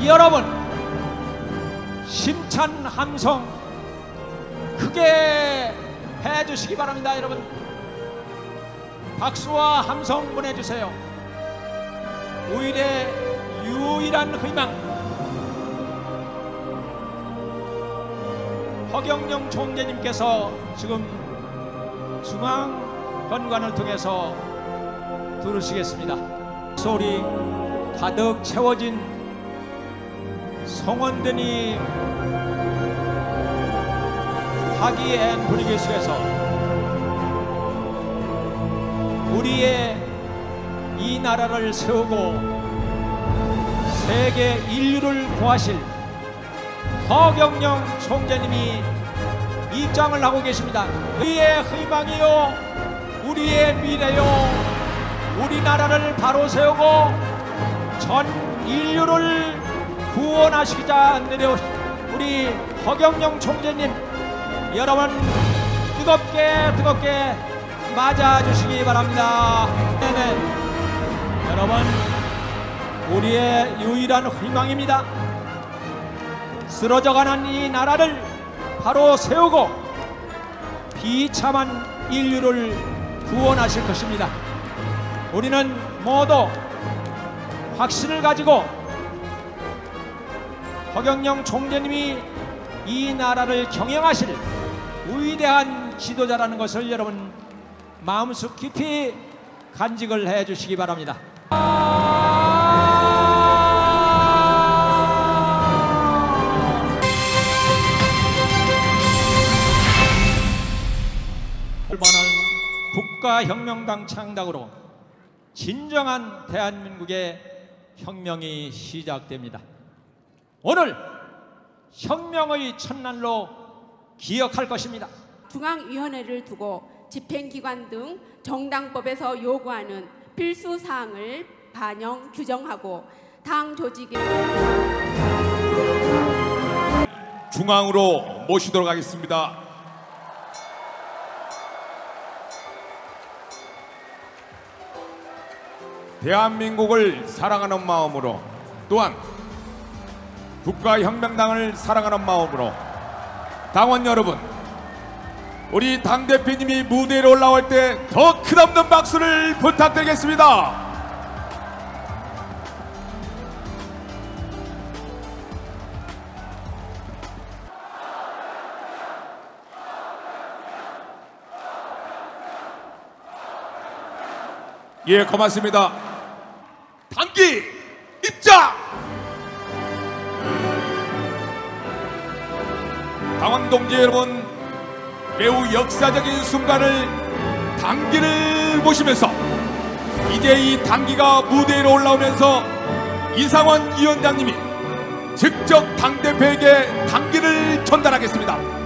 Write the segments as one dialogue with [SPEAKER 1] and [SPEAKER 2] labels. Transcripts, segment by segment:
[SPEAKER 1] 여러분 심찬 함성 크게 해주시기 바랍니다. 여러분 박수와 함성 보내주세요. 우일의 유일한 희망 허경영 총재님께서 지금 중앙현관을 통해서 들으시겠습니다. 소리 가득 채워진 성원들이 화기애애한 분위기 속에서 우리의 이 나라를 세우고 세계 인류를 구하실 허경영 총재님이 입장을 하고 계십니다. 우리의 희망이요, 우리의 미래요, 우리나라를 바로 세우고 전 인류를 구원하시자 내려오신 우리 허경영 총재님, 여러분 뜨겁게 맞아주시기 바랍니다. 네네. 여러분 우리의 유일한 희망입니다. 쓰러져가는 이 나라를 바로 세우고 비참한 인류를 구원하실 것입니다. 우리는 모두 확신을 가지고 허경영 총재님이 이 나라를 경영하실 위대한 지도자라는 것을 여러분 마음속 깊이 간직을 해 주시기 바랍니다. 이번은 국가혁명당 창당으로 진정한 대한민국의 혁명이 시작됩니다. 오늘 혁명의 첫날로 기억할 것입니다.
[SPEAKER 2] 중앙위원회를 두고 집행기관 등 정당법에서 요구하는 필수 사항을 반영 규정하고 당 조직에
[SPEAKER 3] 중앙으로 모시도록 하겠습니다. 대한민국을 사랑하는 마음으로 또한 국가혁명당을 사랑하는 마음으로 당원 여러분, 우리 당대표님이 무대에 올라올 때 더 끝없는 박수를 부탁드리겠습니다. 예, 고맙습니다. 당기 입장! 당원 동지 여러분, 매우 역사적인 순간을 당기를 보시면서 이제 이 당기가 무대에 올라오면서 이상원 위원장님이 직접 당대표에게 당기를 전달하겠습니다.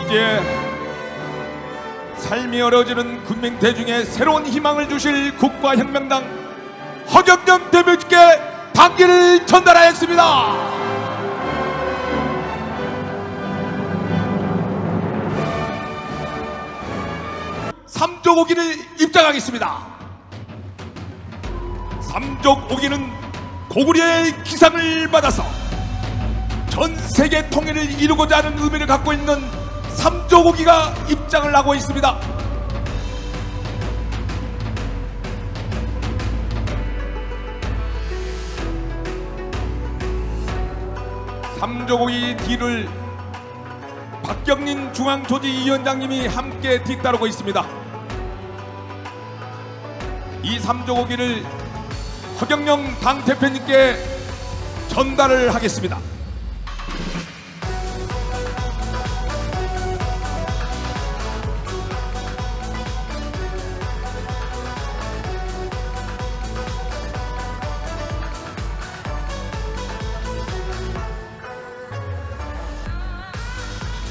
[SPEAKER 3] 이제 삶이 어려워지는 국민 대중에 새로운 희망을 주실 국가혁명당 허경영 대표님께 당기를 전달하였습니다. 삼족 5기를 입장하겠습니다. 삼족 5기는 고구려의 기상을 받아서 전 세계 통일을 이루고자 하는 의미를 갖고 있는 삼족 5기가 입장을 하고 있습니다. 삼족 5기 뒤를 박경린 중앙조직위원장님이 함께 뒤따르고 있습니다. 이 삼족 5기를 허경영 당대표님께 전달을 하겠습니다.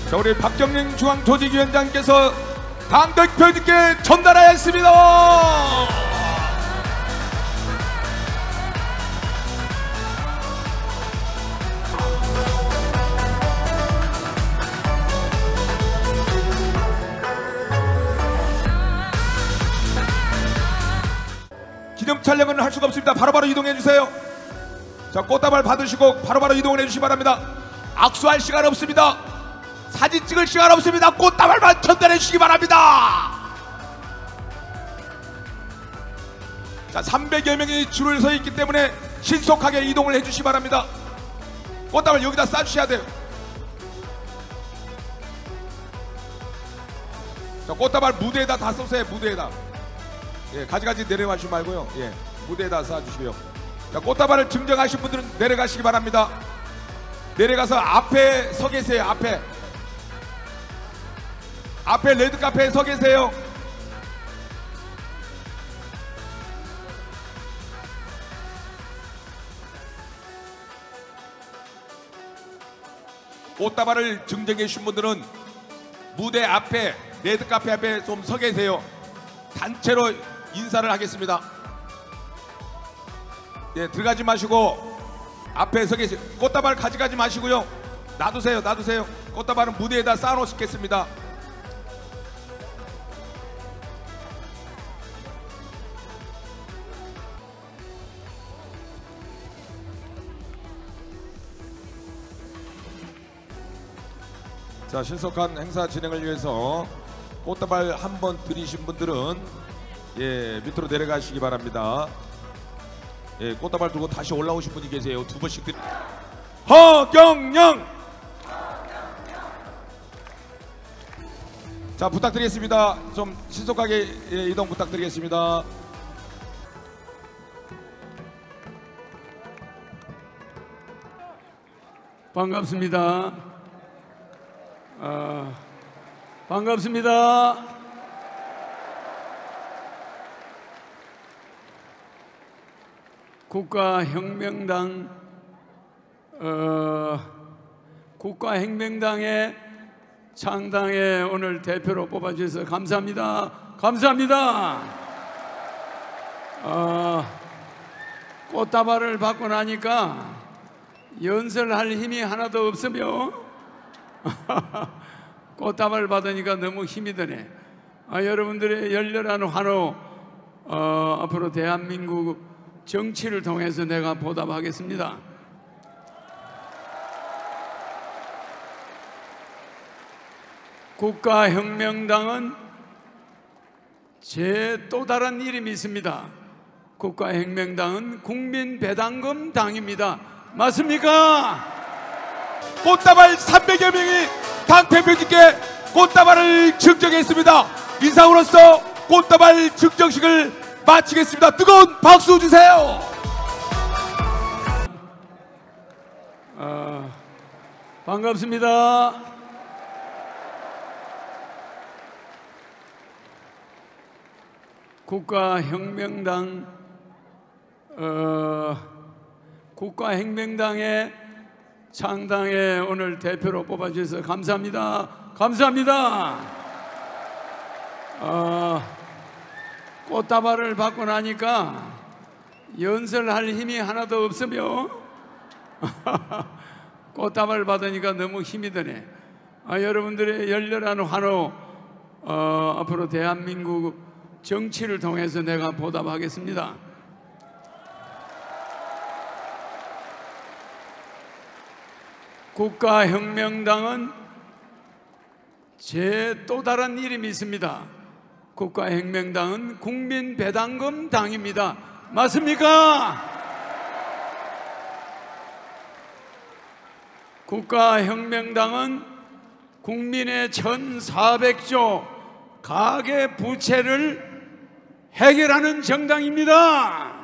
[SPEAKER 3] 자, 우리 박경림 중앙조직위원장께서 당대표님께 전달하였습니다. 기념 촬영은 할 수가 없습니다. 바로바로 이동해 주세요. 자, 꽃다발 받으시고 바로바로 이동을 해주시기 바랍니다. 악수할 시간 없습니다. 사진 찍을 시간 없습니다. 꽃다발만 전달해 주시기 바랍니다. 자, 300여 명이 줄을 서 있기 때문에 신속하게 이동을 해 주시기 바랍니다. 꽃다발 여기다 쏴주셔야 돼요. 자, 꽃다발 무대에다 다 쏘세요. 무대에다. 예, 가지가지 내려가시지 말고요. 예, 무대에다 쏴주시고요. 자, 꽃다발을 증정하신 분들은 내려가시기 바랍니다. 내려가서 앞에 서 계세요. 앞에 레드카페에 서 계세요. 꽃다발을 증정해 주신 분들은 무대 앞에 레드카페 앞에 좀 서 계세요. 단체로 인사를 하겠습니다. 예, 들어가지 마시고 앞에 서 계세요. 꽃다발 가져가지 마시고요. 놔두세요. 꽃다발은 무대에다 쌓아놓겠습니다. 자, 신속한 행사 진행을 위해서 꽃다발 한 번 들이신 분들은 예, 밑으로 내려가시기 바랍니다. 예, 꽃다발 들고 다시 올라오신 분이 계세요. 두 번씩 허경영! 자, 부탁드리겠습니다. 좀 신속하게 예, 이동 부탁드리겠습니다.
[SPEAKER 4] 반갑습니다. 반갑습니다. 국가혁명당의 창당에 오늘 대표로 뽑아주셔서 감사합니다. 꽃다발을 받고 나니까 연설할 힘이 하나도 없으며 꽃다발 받으니까 너무 힘이 드네. 여러분들의 열렬한 환호 앞으로 대한민국 정치를 통해서 내가 보답하겠습니다. 국가혁명당은 제 또 다른 이름이 있습니다. 국가혁명당은 국민배당금 당입니다. 맞습니까?
[SPEAKER 3] 꽃다발 300여 명이 당 대표님께 꽃다발을 증정했습니다. 이상으로서 꽃다발 증정식을 마치겠습니다. 뜨거운 박수 주세요.
[SPEAKER 4] 반갑습니다. 국가혁명당의 창당에 오늘 대표로 뽑아주셔서 감사합니다. 꽃다발을 받고 나니까 연설할 힘이 하나도 없으며 꽃다발 받으니까 너무 힘이 드네. 여러분들의 열렬한 환호 앞으로 대한민국 정치를 통해서 내가 보답하겠습니다. 국가혁명당은 제 또 다른 이름이 있습니다. 국가혁명당은 국민배당금 당입니다. 맞습니까? 국가혁명당은 국민의 1,400조 가계 부채를 해결하는 정당입니다.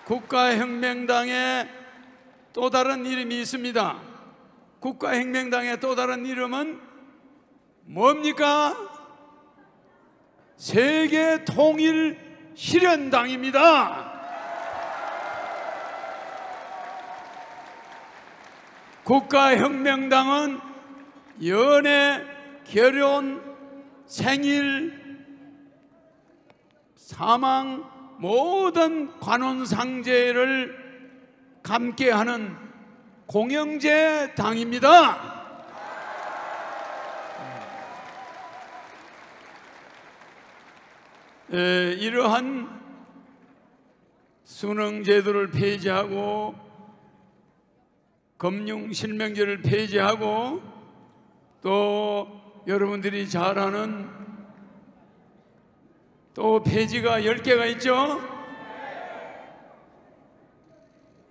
[SPEAKER 4] 국가혁명당의 또 다른 이름이 있습니다. 국가혁명당의 또 다른 이름은 뭡니까? 세계통일실현당입니다. 국가혁명당은 연애, 결혼, 생일, 사망 모든 관혼상제를 감개하는 공영제 당입니다. 이러한 수능제도를 폐지하고 금융실명제를 폐지하고 또 여러분들이 잘 아는 또 폐지가 10개가 있죠.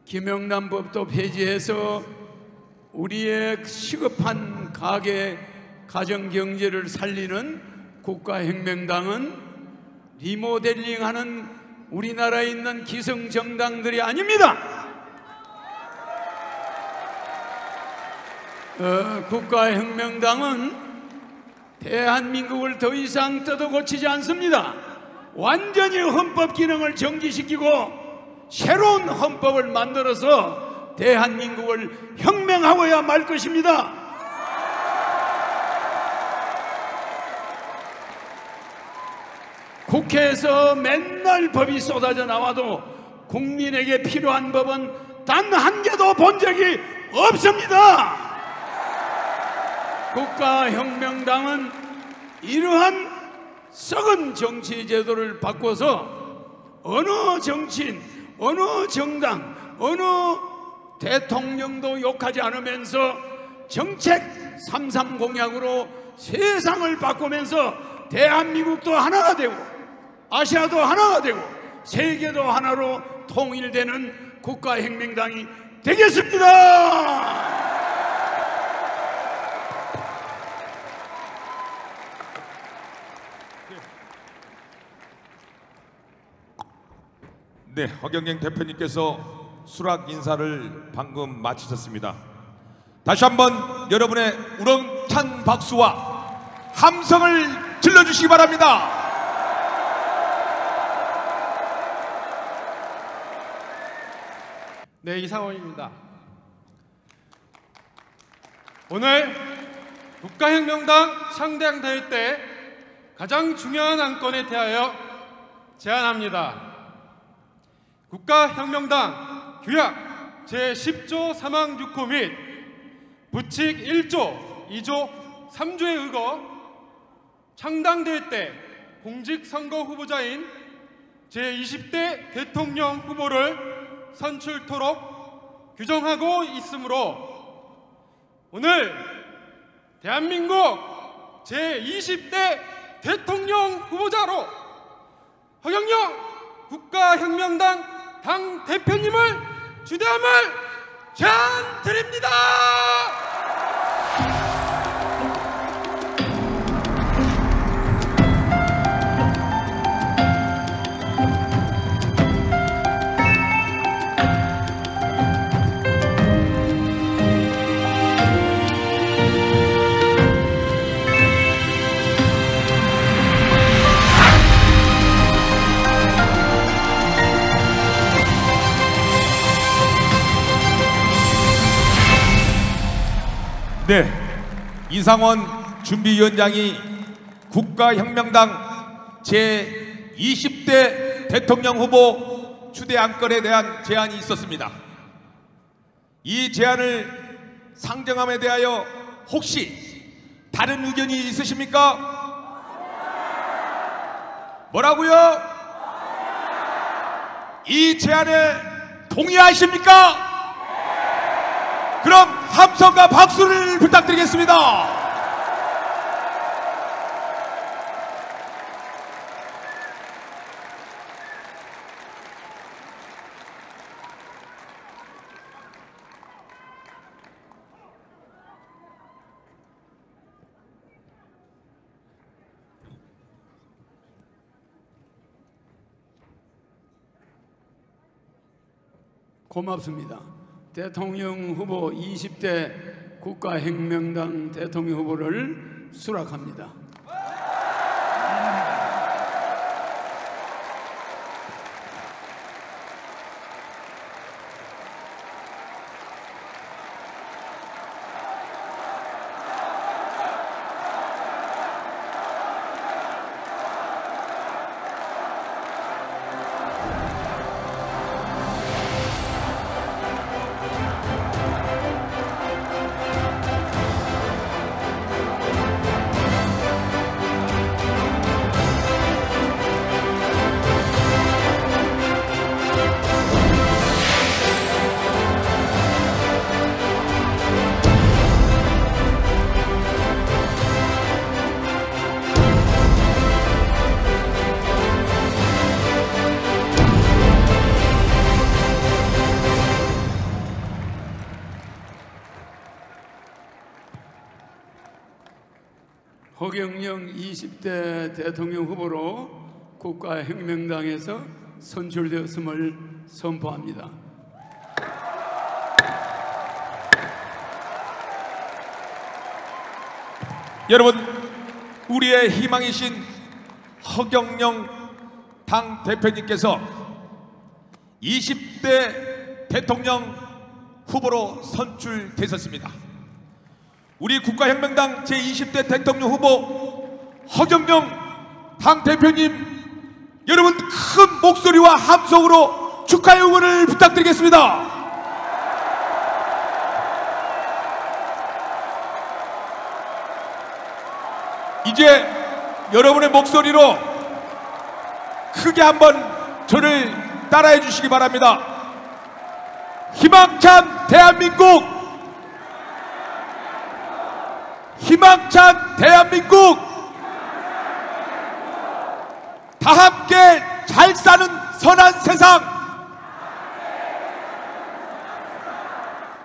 [SPEAKER 4] 김영란법도 폐지해서 우리의 시급한 가정경제를 살리는 국가혁명당은 리모델링하는 우리나라에 있는 기성정당들이 아닙니다. 국가혁명당은 대한민국을 더 이상 뜯어 고치지 않습니다. 완전히 헌법 기능을 정지시키고 새로운 헌법을 만들어서 대한민국을 혁명하고야 말 것입니다. 국회에서 맨날 법이 쏟아져 나와도 국민에게 필요한 법은 단 한 개도 본 적이 없습니다. 국가혁명당은 이러한 썩은 정치 제도를 바꿔서 어느 정치인, 어느 정당, 어느 대통령도 욕하지 않으면서 정책 3.3 공약으로 세상을 바꾸면서 대한민국도 하나가 되고 아시아도 하나가 되고 세계도 하나로 통일되는 국가혁명당이 되겠습니다.
[SPEAKER 3] 네, 허경영 대표님께서 수락 인사를 방금 마치셨습니다. 다시 한번 여러분의 우렁찬 박수와 함성을 질러주시기 바랍니다.
[SPEAKER 5] 네, 이상원입니다. 오늘 국가혁명당 창당대회 때 가장 중요한 안건에 대하여 제안합니다. 국가혁명당 규약 제10조 3항 6호 및 부칙 1조 2조 3조에 의거 창당대회 때 공직선거 후보자인 제20대 대통령 후보를 선출토록 규정하고 있으므로 오늘 대한민국 제20대 대통령 후보자로 허경영 국가혁명당 당 대표님을 주대함을 제안드립니다.
[SPEAKER 3] 네, 이상원 준비위원장이 국가혁명당 제20대 대통령 후보 추대 안건에 대한 제안이 있었습니다. 이 제안을 상정함에 대하여 혹시 다른 의견이 있으십니까? 뭐라고요? 이 제안에 동의하십니까? 그럼 함성과 박수를 부탁드리겠습니다.
[SPEAKER 4] 고맙습니다. 대통령 후보 20대 국가혁명당 대통령 후보를 수락합니다. 허경영 20대 대통령 후보로 국가혁명당에서 선출되었음을 선포합니다.
[SPEAKER 3] 여러분, 우리의 희망이신 허경영 당 대표님께서 20대 대통령 후보로 선출되셨습니다. 우리 국가혁명당 제20대 대통령 후보 허경영 당 대표님, 여러분 큰 목소리와 함성으로 축하의 응원을 부탁드리겠습니다. 이제 여러분의 목소리로 크게 한번 저를 따라해 주시기 바랍니다. 희망찬 대한민국! 희망찬 대한민국! 다 함께 잘 사는 선한 세상!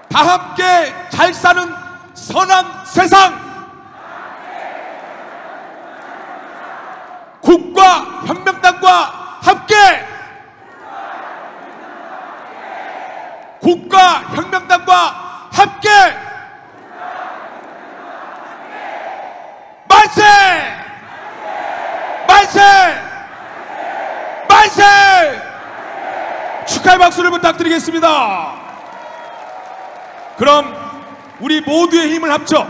[SPEAKER 3] 다 함께 잘 사는 선한 세상! 국가혁명당과 함께! 국가혁명당과 함께! 만세! 만세! 만세! 축하의 박수를 부탁드리겠습니다. 그럼 우리 모두의 힘을 합쳐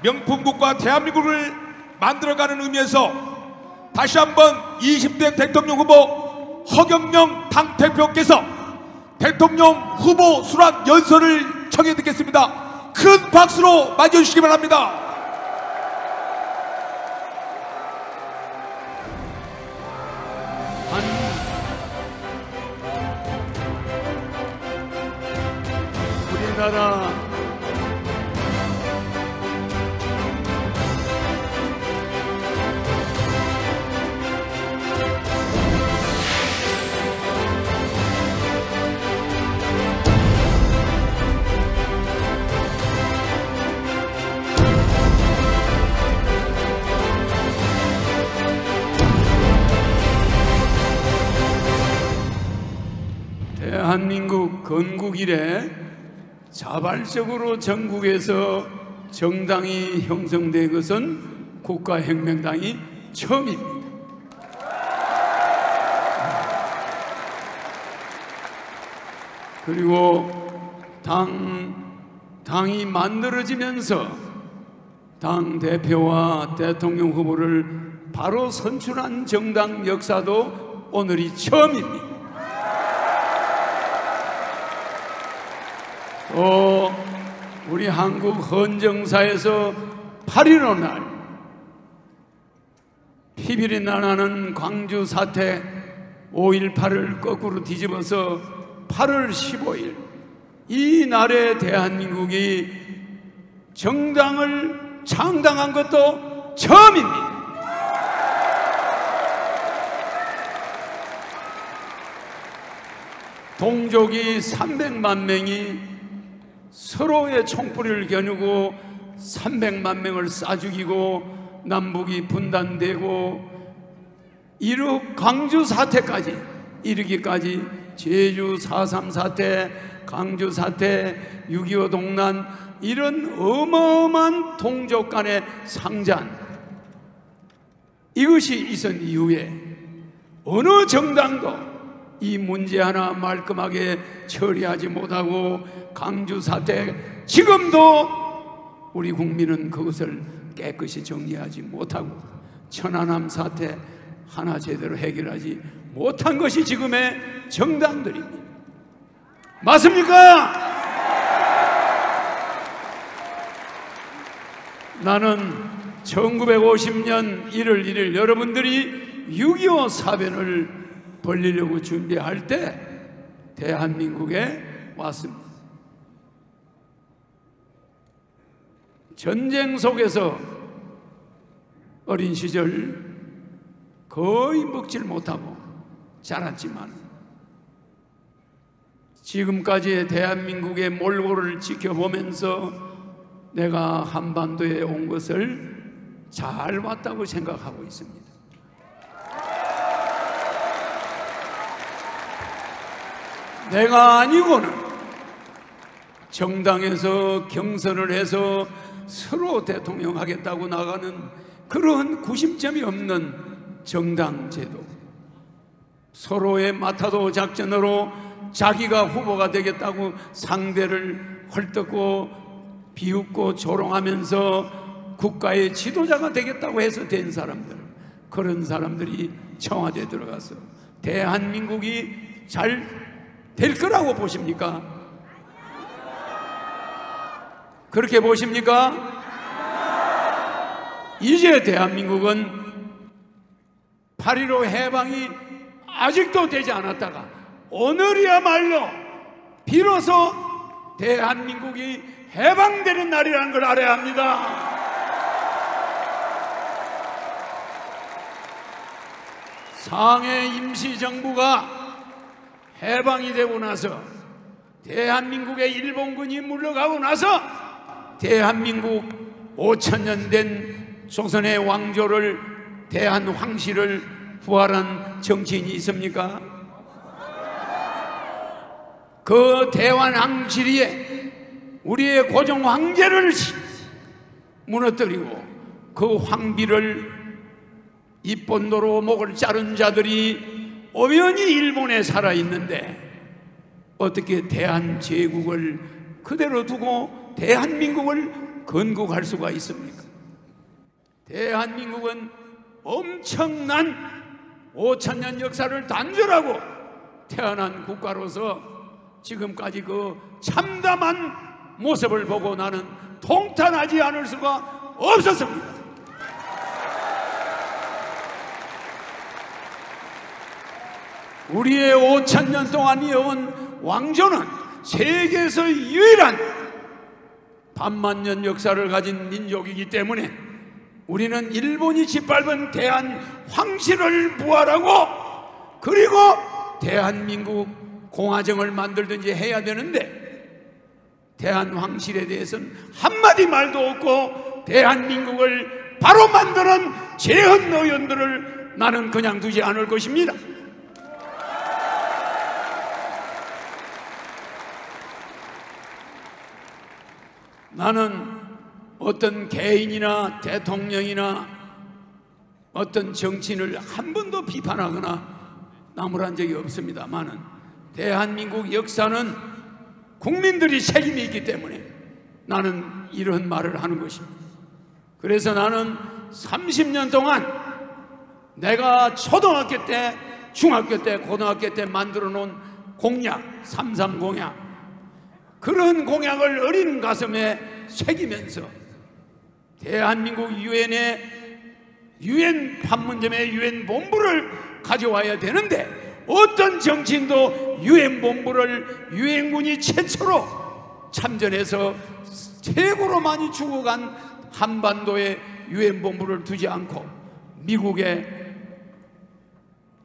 [SPEAKER 3] 명품국가 대한민국을 만들어가는 의미에서 다시 한번 20대 대통령 후보 허경영 당대표께서 대통령 후보 수락 연설을 청해 듣겠습니다. 큰 박수로 맞이해주시기 바랍니다.
[SPEAKER 4] 우리나라 대한민국 건국 이래 자발적으로 전국에서 정당이 형성된 것은 국가혁명당이 처음입니다. 그리고 당이 만들어지면서 당 대표와 대통령 후보를 바로 선출한 정당 역사도 오늘이 처음입니다. 또 우리 한국 헌정사에서 8.15 날 피비린내 나는 광주 사태 5.18을 거꾸로 뒤집어서 8월 15일 이 날에 대한민국이 정당을 창당한 것도 처음입니다. 동족이 300만 명이 서로의 총뿌리를 겨누고 300만 명을 쏴 죽이고 남북이 분단되고 광주 사태까지 이르기까지 제주 4.3 사태, 광주 사태, 6.25 동란 이런 어마어마한 동족 간의 상잔, 이것이 있은 이후에 어느 정당도 이 문제 하나 말끔하게 처리하지 못하고 광주 사태, 지금도 우리 국민은 그것을 깨끗이 정리하지 못하고 천안함 사태 하나 제대로 해결하지 못한 것이 지금의 정당들입니다. 맞습니까? 나는 1950년 1월 1일 여러분들이 6.25 사변을 벌리려고 준비할 때 대한민국에 왔습니다. 전쟁 속에서 어린 시절 거의 먹질 못하고 자랐지만 지금까지의 대한민국의 몰골을 지켜보면서 내가 한반도에 온 것을 잘 왔다고 생각하고 있습니다. 내가 아니고는 정당에서 경선을 해서 서로 대통령 하겠다고 나가는 그런 구심점이 없는 정당제도, 서로의 마타도 작전으로 자기가 후보가 되겠다고 상대를 헐뜯고 비웃고 조롱하면서 국가의 지도자가 되겠다고 해서 된 사람들, 그런 사람들이 청와대에 들어가서 대한민국이 잘 될 거라고 보십니까? 그렇게 보십니까? 이제 대한민국은 8.15 해방이 아직도 되지 않았다가 오늘이야말로 비로소 대한민국이 해방되는 날이라는 걸 알아야 합니다. 상해 임시정부가 해방이 되고 나서 대한민국에 일본군이 물러가고 나서 대한민국 5,000년 된 조선의 왕조를, 대한황씨를 부활한 정치인이 있습니까? 그 대한황실이에 우리의 고종 황제를 무너뜨리고 그 황비를 입본도로 목을 자른 자들이 엄연히 일본에 살아있는데 어떻게 대한제국을 그대로 두고 대한민국을 건국할 수가 있습니까? 대한민국은 엄청난 5,000년 역사를 단절하고 태어난 국가로서 지금까지 그 참담한 모습을 보고 나는 통탄하지 않을 수가 없었습니다. 우리의 5,000년 동안 이어온 왕조는 세계에서 유일한 반만년 역사를 가진 민족이기 때문에 우리는 일본이 짓밟은 대한황실을 부활하고 그리고 대한민국 공화정을 만들든지 해야 되는데 대한황실에 대해서는 한마디 말도 없고 대한민국을 바로 만드는 재헌 의원들을 나는 그냥 두지 않을 것입니다. 나는 어떤 개인이나 대통령이나 어떤 정치인을 한 번도 비판하거나 나무란 적이 없습니다만은 대한민국 역사는 국민들이 책임이 있기 때문에 나는 이런 말을 하는 것입니다. 그래서 나는 30년 동안 내가 초등학교 때, 중학교 때, 고등학교 때 만들어 놓은 공약, 3.3 공약, 그런 공약을 어린 가슴에 새기면서 대한민국 유엔 판문점의 유엔 본부를 가져와야 되는데 어떤 정치인도 유엔 본부를 유엔군이 최초로 참전해서 최고로 많이 죽어간 한반도에 유엔 본부를 두지 않고 미국에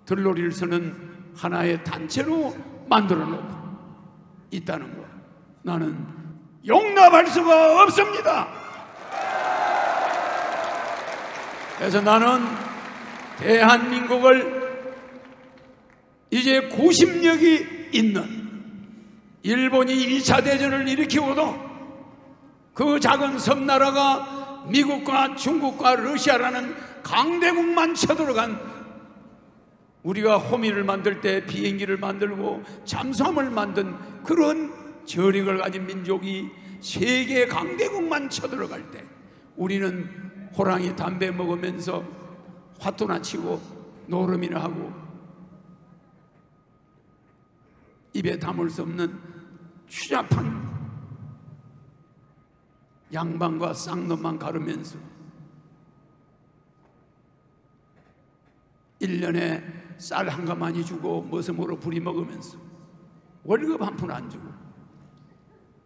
[SPEAKER 4] 들러리를 서는 하나의 단체로 만들어 놓고 있다는 것, 나는 용납할 수가 없습니다. 그래서 나는 대한민국을 이제 구심력이 있는, 일본이 2차 대전을 일으키고도 그 작은 섬나라가 미국과 중국과 러시아라는 강대국만 쳐들어간, 우리가 호미를 만들 때 비행기를 만들고 잠수함을 만든 그런 저력을 가진 민족이 세계 강대국만 쳐들어갈 때 우리는 호랑이 담배 먹으면서 화투나 치고 노름이나 하고 입에 담을 수 없는 추잡한 양반과 쌍놈만 가르면서 1년에 쌀 한 가마니 주고 머슴으로 부리먹으면서 월급 한 푼 안 주고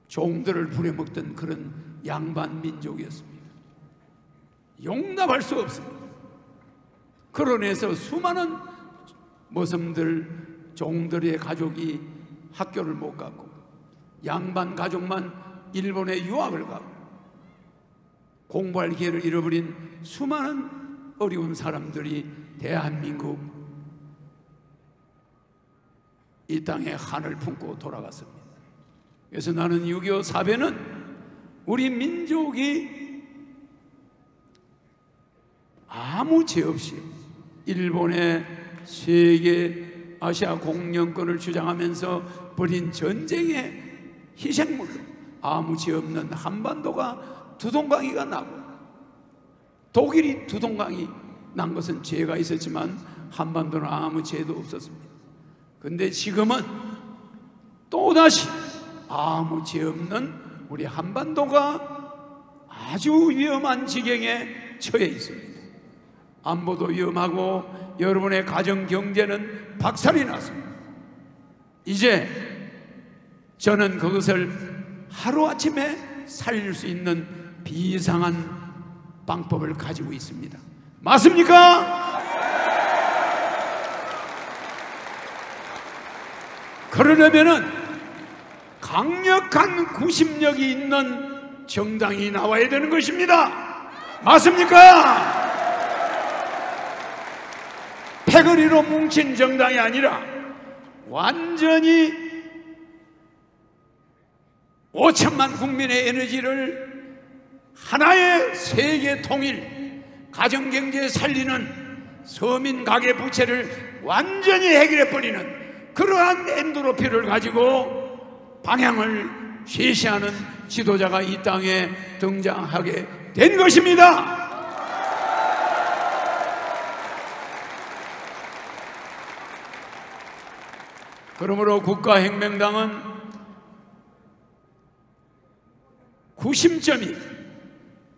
[SPEAKER 4] 종들을 부려먹던 그런 양반 민족이었습니다. 용납할 수 없습니다. 그러내서 수많은 머슴들, 종들의 가족이 학교를 못 가고 양반 가족만 일본에 유학을 가고 공부할 기회를 잃어버린 수많은 어려운 사람들이 대한민국 이 땅에 한을 품고 돌아갔습니다. 그래서 나는 6.25 사변은 우리 민족이 아무 죄 없이 일본의 세계 아시아 공영권을 주장하면서 벌인 전쟁의 희생물로 아무 죄 없는 한반도가 두동강이가 나고, 독일이 두동강이 난 것은 죄가 있었지만 한반도는 아무 죄도 없었습니다. 근데 지금은 또다시 아무 죄 없는 우리 한반도가 아주 위험한 지경에 처해 있습니다. 안보도 위험하고 여러분의 가정 경제는 박살이 났습니다. 이제 저는 그것을 하루아침에 살릴 수 있는 비상한 방법을 가지고 있습니다. 맞습니까? 그러려면은 강력한 구심력이 있는 정당이 나와야 되는 것입니다. 맞습니까? 패거리로 뭉친 정당이 아니라 완전히 5천만 국민의 에너지를 하나의 세계 통일, 가정경제 살리는 서민 가계 부채를 완전히 해결해버리는 그러한 엔도로피를 가지고 방향을 제시하는 지도자가 이 땅에 등장하게 된 것입니다. 그러므로 국가혁명당은 구심점이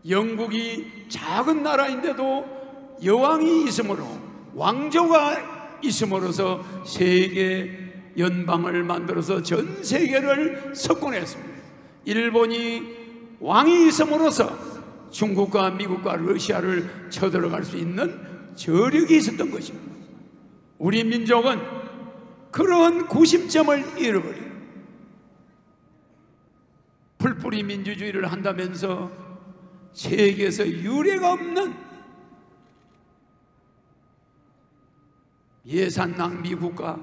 [SPEAKER 4] 영국이 작은 나라인데도 여왕이 있으므로, 왕조가 있음으로써 세계 연방을 만들어서 전 세계를 석권했습니다. 일본이 왕이 있음으로써 중국과 미국과 러시아를 쳐들어갈 수 있는 저력이 있었던 것입니다. 우리 민족은 그런 구심점을 잃어버리고 풀뿌리 민주주의를 한다면서 세계에서 유례가 없는 예산 낭비 국가,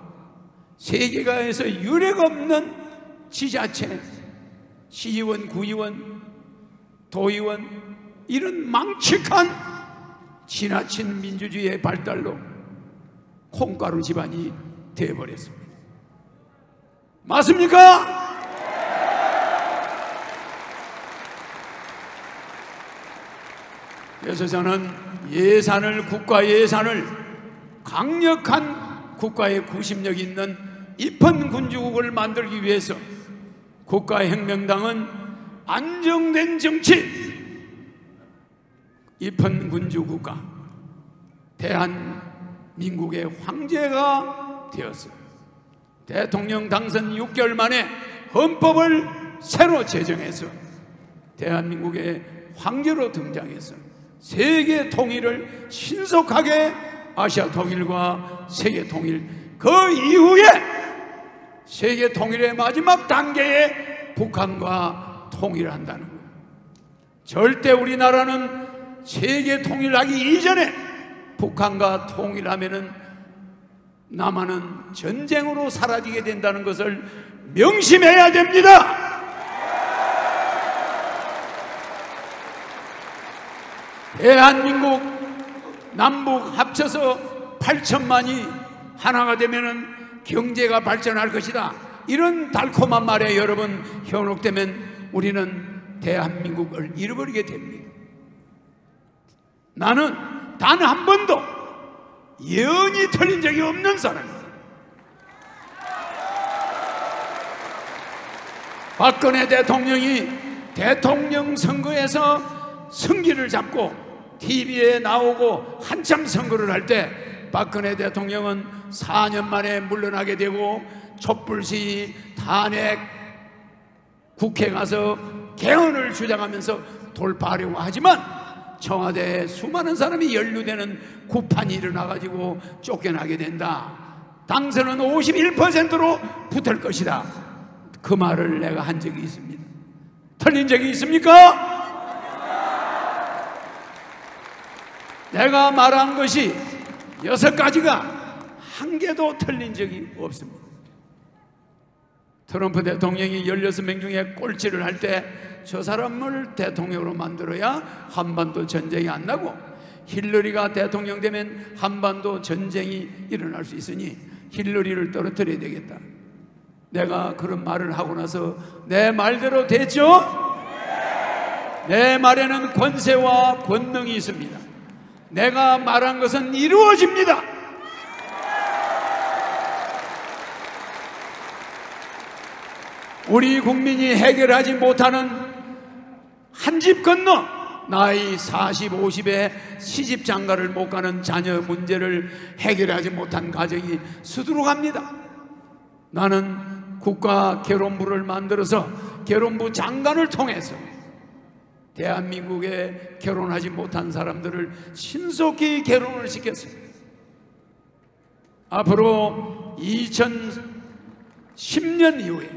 [SPEAKER 4] 세계가에서 유례가 없는 지자체, 시의원, 구의원, 도의원, 이런 망측한 지나친 민주주의의 발달로 콩가루 집안이 되어버렸습니다. 맞습니까? 그래서 저는 국가 예산을 강력한 국가의 구심력 있는 입헌군주국을 만들기 위해서 국가혁명당은 안정된 정치, 입헌군주국가, 대한민국의 황제가 되었어요. 대통령 당선 6개월 만에 헌법을 새로 제정해서 대한민국의 황제로 등장해서 세계 통일을 신속하게, 아시아 통일과 세계 통일, 그 이후에 세계 통일의 마지막 단계에 북한과 통일한다는 거예요. 절대 우리나라는 세계 통일하기 이전에 북한과 통일하면은 남한은 전쟁으로 사라지게 된다는 것을 명심해야 됩니다. 대한민국 남북 합쳐서 8천만이 하나가 되면은 경제가 발전할 것이다. 이런 달콤한 말에 여러분 현혹되면 우리는 대한민국을 잃어버리게 됩니다. 나는 단 한 번도 예언이 틀린 적이 없는 사람입니다. 박근혜 대통령이 대통령 선거에서 승기를 잡고 TV에 나오고 한참 선거를 할 때 박근혜 대통령은 4년 만에 물러나게 되고 촛불시위, 탄핵, 국회 가서 개헌을 주장하면서 돌파하려고 하지만 청와대에 수많은 사람이 연루되는 구판이 일어나가지고 쫓겨나게 된다. 당선은 51%로 붙을 것이다. 그 말을 내가 한 적이 있습니다. 틀린 적이 있습니까? 내가 말한 것이 6가지가 한 개도 틀린 적이 없습니다. 트럼프 대통령이 16명 중에 꼴찌를 할 때 저 사람을 대통령으로 만들어야 한반도 전쟁이 안 나고, 힐러리가 대통령 되면 한반도 전쟁이 일어날 수 있으니 힐러리를 떨어뜨려야 되겠다. 내가 그런 말을 하고 나서 내 말대로 됐죠? 내 말에는 권세와 권능이 있습니다. 내가 말한 것은 이루어집니다. 우리 국민이 해결하지 못하는 한 집 건너 나이 40, 50에 시집 장가를 못 가는 자녀 문제를 해결하지 못한 가정이 수두룩합니다. 나는 국가 결혼부를 만들어서 결혼부 장관을 통해서 대한민국에 결혼하지 못한 사람들을 신속히 결혼을 시켰습니다. 앞으로 2010년 이후에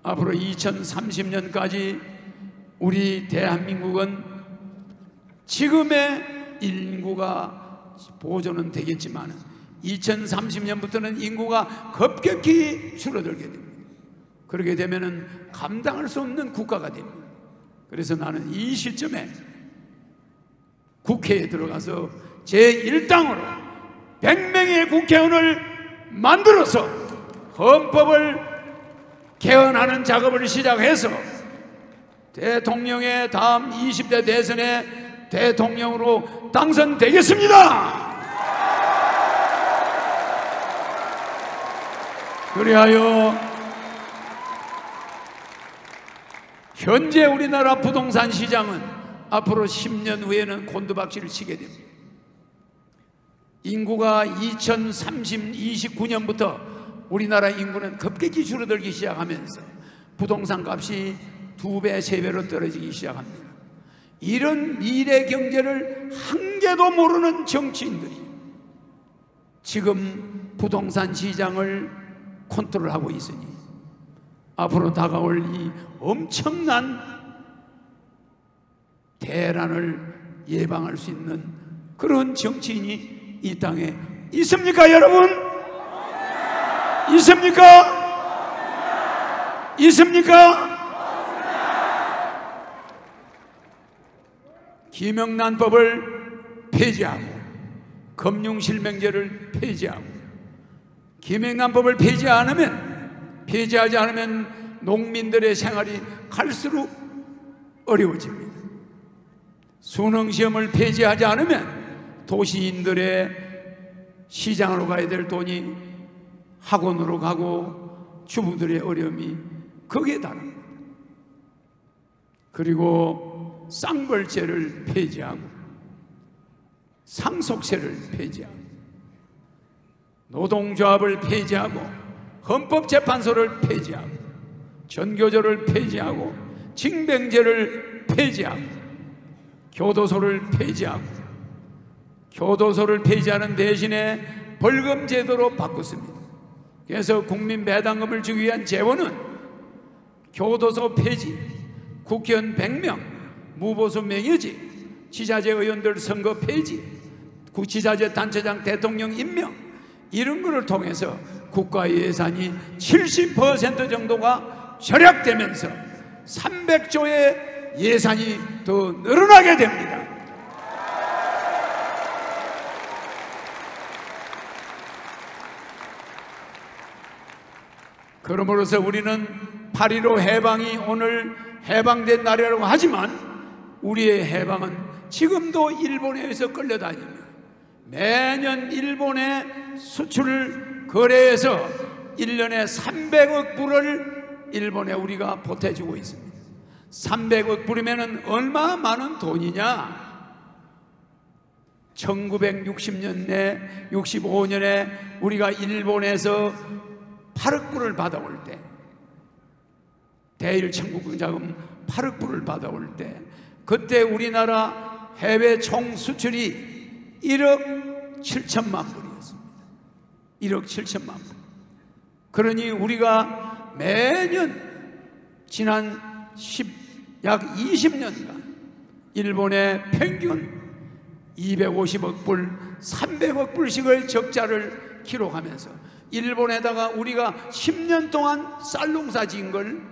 [SPEAKER 4] 앞으로 2030년까지 우리 대한민국은 지금의 인구가 보존은 되겠지만 2030년부터는 인구가 급격히 줄어들게 됩니다. 그렇게 되면 감당할 수 없는 국가가 됩니다. 그래서 나는 이 시점에 국회에 들어가서 제1당으로 100명의 국회의원을 만들어서 헌법을 개헌하는 작업을 시작해서 대통령의 다음 20대 대선에 대통령으로 당선되겠습니다. 그리하여 현재 우리나라 부동산 시장은 앞으로 10년 후에는 곤두박질을 치게 됩니다. 인구가 2029년부터 우리나라 인구는 급격히 줄어들기 시작하면서 부동산 값이 2배, 3배로 떨어지기 시작합니다. 이런 미래 경제를 한 개도 모르는 정치인들이 지금 부동산 시장을 컨트롤하고 있으니 앞으로 다가올 이 엄청난 대란을 예방할 수 있는 그런 정치인이 이 땅에 있습니까, 여러분? 있습니까? 있습니까? 김영란법을 폐지하고 금융실명제를 폐지하고 김영란법을 폐지하지 않으면 농민들의 생활이 갈수록 어려워집니다. 수능시험을 폐지하지 않으면 도시인들의 시장으로 가야 될 돈이 학원으로 가고 주부들의 어려움이 거기에 달합니다. 그리고 쌍벌제를 폐지하고 상속세를 폐지하고 노동조합을 폐지하고 헌법재판소를 폐지하고 전교조를 폐지하고 징병제를 폐지하고 교도소를 폐지하고 교도소를 폐지하는 대신에 벌금 제도로 바꿨습니다. 그래서 국민 배당금을 주기 위한 재원은 교도소 폐지, 국회의원 100명 무보수 명예직, 지자체 의원들 선거 폐지, 지자체 단체장 대통령 임명, 이런 것을 통해서 국가 예산이 70% 정도가 절약되면서 300조의 예산이 더 늘어나게 됩니다. 그러므로서 우리는 8.15 해방이 오늘 해방된 날이라고 하지만 우리의 해방은 지금도 일본에 의해서 끌려다닙니다. 매년 일본에 수출 거래해서 1년에 300억 불을 일본에 우리가 보태주고 있습니다. 300억 불이면 얼마 많은 돈이냐? 1960년에 65년에 우리가 일본에서 8억 불을 받아올 때, 대일 청구권 자금 8억 불을 받아올 때, 그때 우리나라 해외 총 수출이 1억 7천만 불이었습니다. 1억 7천만 불. 그러니 우리가 매년 지난 약 20년간 일본에 평균 250억 불, 300억 불씩을 적자를 기록하면서 일본에다가 우리가 10년 동안 쌀 농사 지은 걸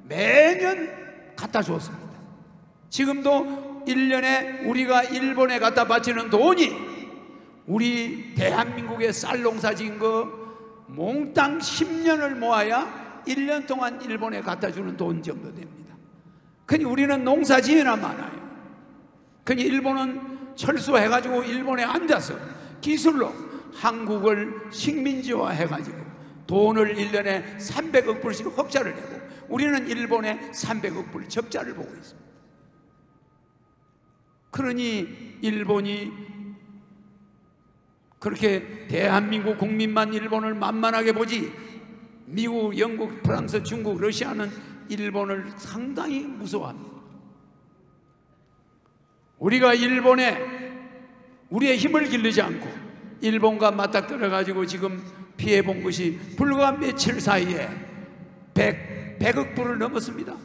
[SPEAKER 4] 매년 갖다 주었습니다. 지금도 1년에 우리가 일본에 갖다 바치는 돈이 우리 대한민국의 쌀 농사 지은 거 몽땅 10년을 모아야 1년 동안 일본에 갖다 주는 돈 정도 됩니다. 그니 우리는 농사 지으나 많아요. 그니 일본은 철수해가지고 일본에 앉아서 기술로 한국을 식민지화 해가지고 돈을 1년에 300억 불씩 흑자를 내고 우리는 일본에 300억 불 적자를 보고 있습니다. 그러니 일본이 그렇게 대한민국 국민만 일본을 만만하게 보지 미국, 영국, 프랑스, 중국, 러시아는 일본을 상당히 무서워합니다. 우리가 일본에 우리의 힘을 기르지 않고 일본과 맞닥뜨려 가지고 지금 피해 본 것이 불과 며칠 사이에 100억 불을 넘었습니다.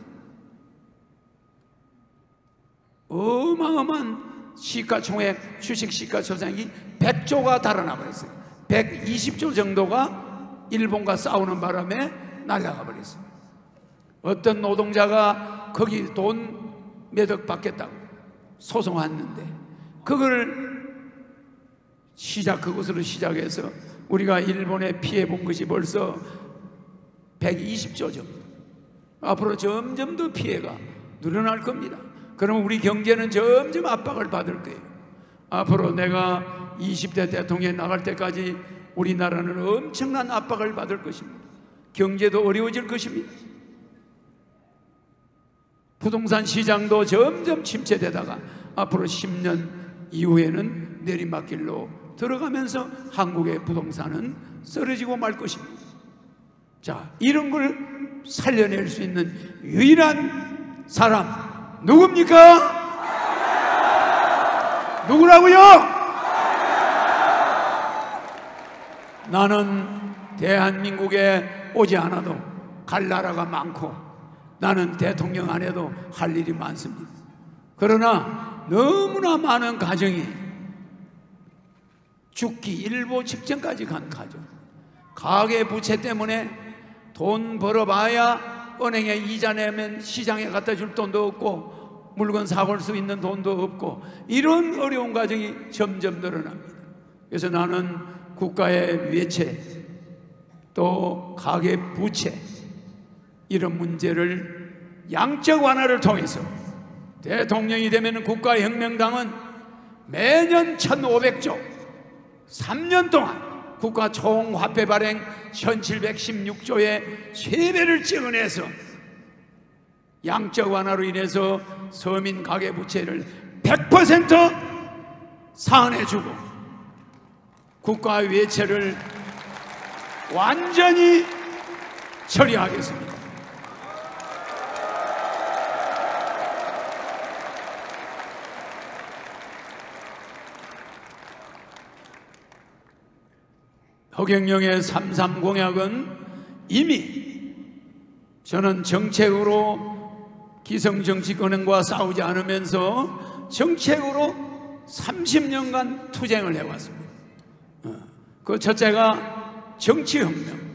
[SPEAKER 4] 어마어마한 시가총액 주식 시가총액이 100조가 달아나 버렸어요. 120조 정도가 일본과 싸우는 바람에 날아가 버렸어요. 어떤 노동자가 거기 돈 몇 억 받겠다고 소송했는데 그걸 그것으로 시작해서 우리가 일본에 피해 본 것이 벌써 120조 정도. 앞으로 점점 더 피해가 늘어날 겁니다. 그러면 우리 경제는 점점 압박을 받을 거예요. 앞으로 내가 20대 대통령에 나갈 때까지 우리나라는 엄청난 압박을 받을 것입니다. 경제도 어려워질 것입니다. 부동산 시장도 점점 침체되다가 앞으로 10년 이후에는 내리막길로 들어가면서 한국의 부동산은 쓰러지고 말 것입니다. 자, 이런 걸 살려낼 수 있는 유일한 사람 누굽니까? 누구라고요? 나는 대한민국에 오지 않아도 갈 나라가 많고 나는 대통령 안 해도 할 일이 많습니다. 그러나 너무나 많은 가정이 죽기 일보 직전까지 간 가정, 가계부채 때문에 돈 벌어봐야 은행에 이자 내면 시장에 갖다 줄 돈도 없고 물건 사볼 수 있는 돈도 없고 이런 어려운 가정이 점점 늘어납니다. 그래서 나는 국가의 외채 또 가계부채 이런 문제를 양적 완화를 통해서 대통령이 되면 국가혁명당은 매년 1,500조 3년 동안 국가 총화폐 발행 1716조의 3배를 찍어내서 양적 완화로 인해서 서민 가계부채를 100% 상환해주고 국가 외채를 완전히 처리하겠습니다. 허경영의 3.3 공약은 이미 저는 정책으로 기성정치권과 싸우지 않으면서 정책으로 30년간 투쟁을 해왔습니다. 그 첫째가 정치혁명.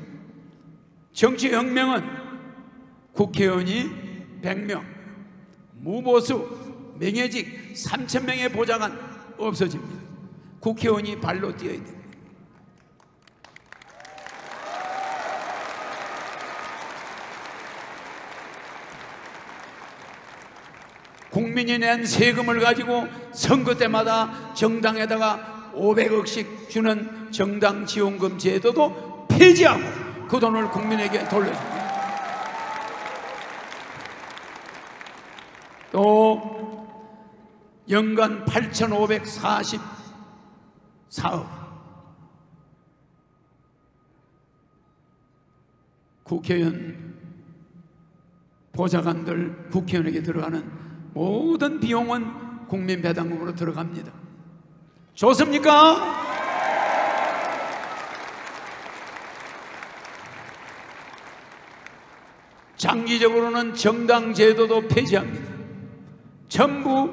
[SPEAKER 4] 정치혁명은 국회의원이 100명, 무보수, 명예직 3,000명의 보좌관 없어집니다. 국회의원이 발로 뛰어야 됩니다. 국민이 낸 세금을 가지고 선거 때마다 정당에다가 500억씩 주는 정당 지원금 제도도 폐지하고 그 돈을 국민에게 돌려줍니다. 또 연간 8,544억 국회의원 보좌관들 국회의원에게 들어가는 모든 비용은 국민 배당금으로 들어갑니다. 좋습니까? 장기적으로는 정당 제도도 폐지합니다. 전부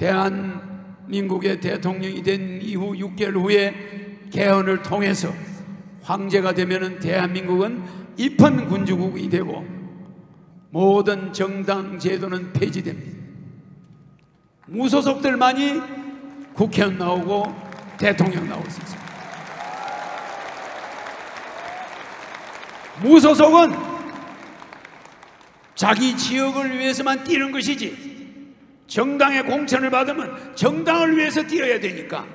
[SPEAKER 4] 대한민국의 대통령이 된 이후 6개월 후에 개헌을 통해서 황제가 되면은 대한민국은 입헌군주국이 되고 모든 정당 제도는 폐지됩니다. 무소속들만이 국회의원 나오고 대통령 나올 수 있습니다. 무소속은 자기 지역을 위해서만 뛰는 것이지, 정당의 공천을 받으면 정당을 위해서 뛰어야 되니까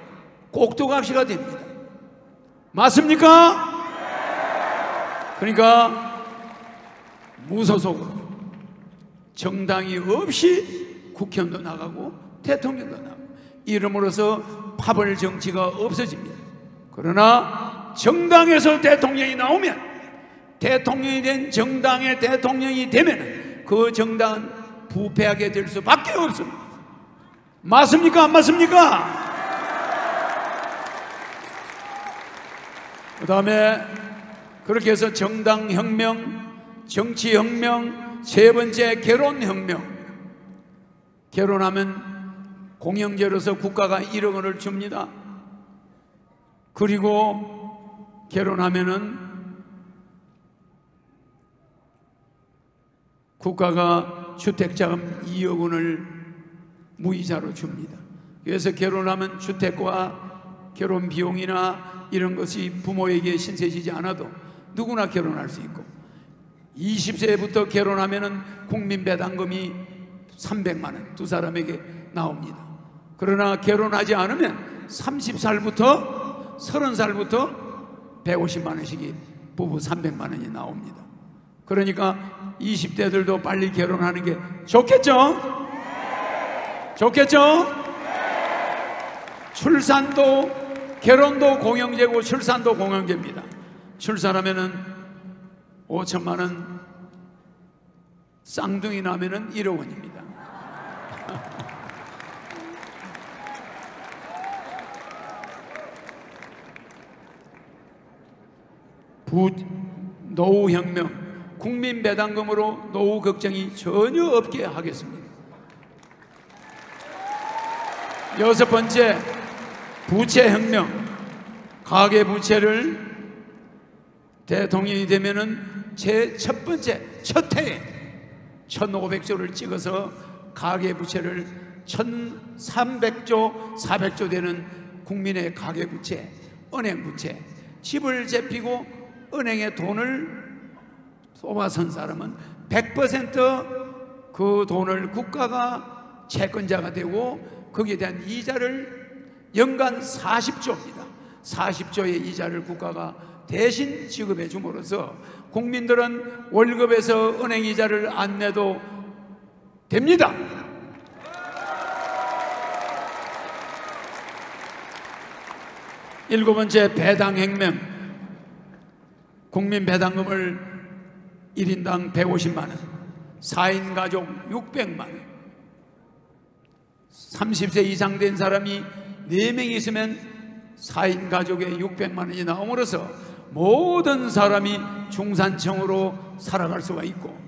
[SPEAKER 4] 꼭두각시가 됩니다. 맞습니까? 그러니까 무소속으로 정당이 없이 국회의원도 나가고 대통령도 나가고 이름으로써 파벌 정치가 없어집니다. 그러나 정당에서 대통령이 나오면, 대통령이 된 정당의 대통령이 되면 그 정당은 부패하게 될 수밖에 없습니다. 맞습니까? 안 맞습니까? 그 다음에 그렇게 해서 정당혁명, 정치혁명, 세 번째 결혼혁명. 결혼하면 공영제로서 국가가 1억 원을 줍니다. 그리고 결혼하면은 국가가 주택자금 2억 원을 무이자로 줍니다. 그래서 결혼하면 주택과 결혼 비용이나 이런 것이 부모에게 신세지지 않아도 누구나 결혼할 수 있고, 20세부터 결혼하면은 국민배당금이 300만 원 두 사람에게 나옵니다. 그러나 결혼하지 않으면 30살부터 30살부터 150만 원씩이 부부 300만 원이 나옵니다. 그러니까 20대들도 빨리 결혼하는 게 좋겠죠? 좋겠죠? 출산도, 결혼도 공영제고 출산도 공영제입니다. 출산하면은 5천만 원, 쌍둥이 나면은 1억 원입니다. 노후혁명, 국민배당금으로 노후 걱정이 전혀 없게 하겠습니다. 여섯 번째, 부채혁명. 가계부채를 대통령이 되면은 제 첫 번째, 첫 해에 1,500조를 찍어서 가계부채를 1,300조, 400조 되는 국민의 가계부채, 은행부채, 집을 제피고 은행에 돈을 쏘아선 사람은 100% 그 돈을 국가가 채권자가 되고 거기에 대한 이자를 연간 40조입니다. 40조의 이자를 국가가 대신 지급해 줌으로써 국민들은 월급에서 은행 이자를 안 내도 됩니다. 일곱 번째, 배당혁명. 국민배당금을 1인당 150만 원, 4인 가족 600만 원, 30세 이상 된 사람이 4명이 있으면 4인 가족에 600만 원이 나옴으로써 모든 사람이 중산층으로 살아갈 수가 있고,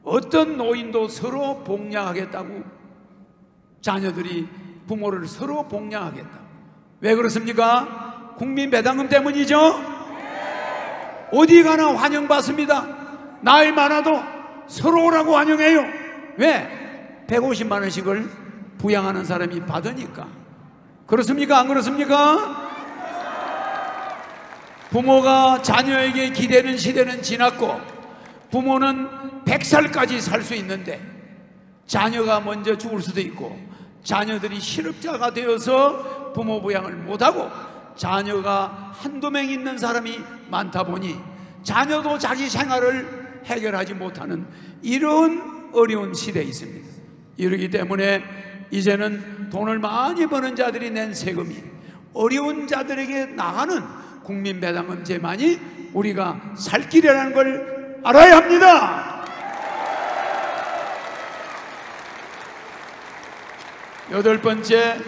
[SPEAKER 4] 어떤 노인도 서로 복양하겠다고, 자녀들이 부모를 서로 복양하겠다. 왜 그렇습니까? 국민배당금 때문이죠. 어디 가나 환영받습니다. 나이 많아도 서로 오라고 환영해요. 왜? 150만 원씩을 부양하는 사람이 받으니까. 그렇습니까? 안 그렇습니까? 부모가 자녀에게 기대는 시대는 지났고, 부모는 100살까지 살 수 있는데 자녀가 먼저 죽을 수도 있고, 자녀들이 실업자가 되어서 부모 부양을 못하고 자녀가 한두 명 있는 사람이 많다 보니 자녀도 자기 생활을 해결하지 못하는 이런 어려운 시대에 있습니다. 이러기 때문에 이제는 돈을 많이 버는 자들이 낸 세금이 어려운 자들에게 나가는 국민배당금제만이 우리가 살 길이라는 걸 알아야 합니다. 여덟 번째,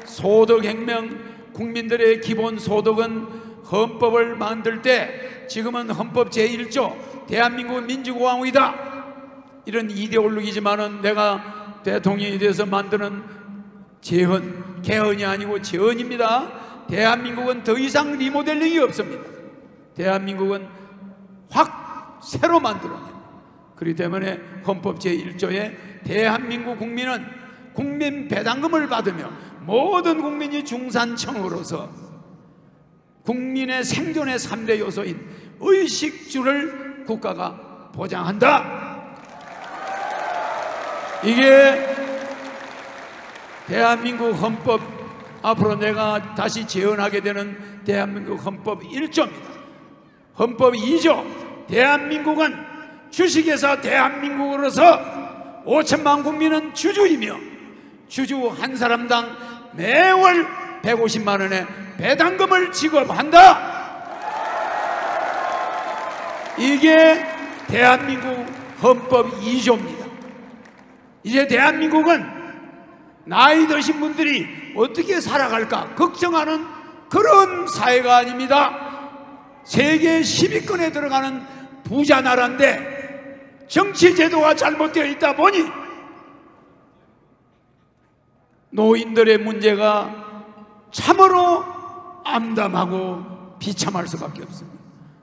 [SPEAKER 4] 소득혁명. 국민들의 기본 소득은 헌법을 만들 때, 지금은 헌법 제1조 대한민국은 민주공화국이다 이런 이데올로기지만은, 내가 대통령이 돼서 만드는 재헌, 개헌이 아니고 재헌입니다. 대한민국은 더 이상 리모델링이 없습니다. 대한민국은 확 새로 만들어낸. 그렇기 때문에 헌법 제1조에 대한민국 국민은 국민 배당금을 받으며 모든 국민이 중산층으로서 국민의 생존의 3대 요소인 의식주를 국가가 보장한다. 이게 대한민국 헌법, 앞으로 내가 다시 재헌하게 되는 대한민국 헌법 1조입니다. 헌법 2조, 대한민국은 주식회사 대한민국으로서 5천만 국민은 주주이며 주주 한 사람당 매월 150만 원의 배당금을 지급한다. 이게 대한민국 헌법 2조입니다. 이제 대한민국은 나이 드신 분들이 어떻게 살아갈까 걱정하는 그런 사회가 아닙니다. 세계 10위권에 들어가는 부자 나라인데 정치 제도가 잘못되어 있다 보니 노인들의 문제가 참으로 암담하고 비참할 수밖에 없습니다.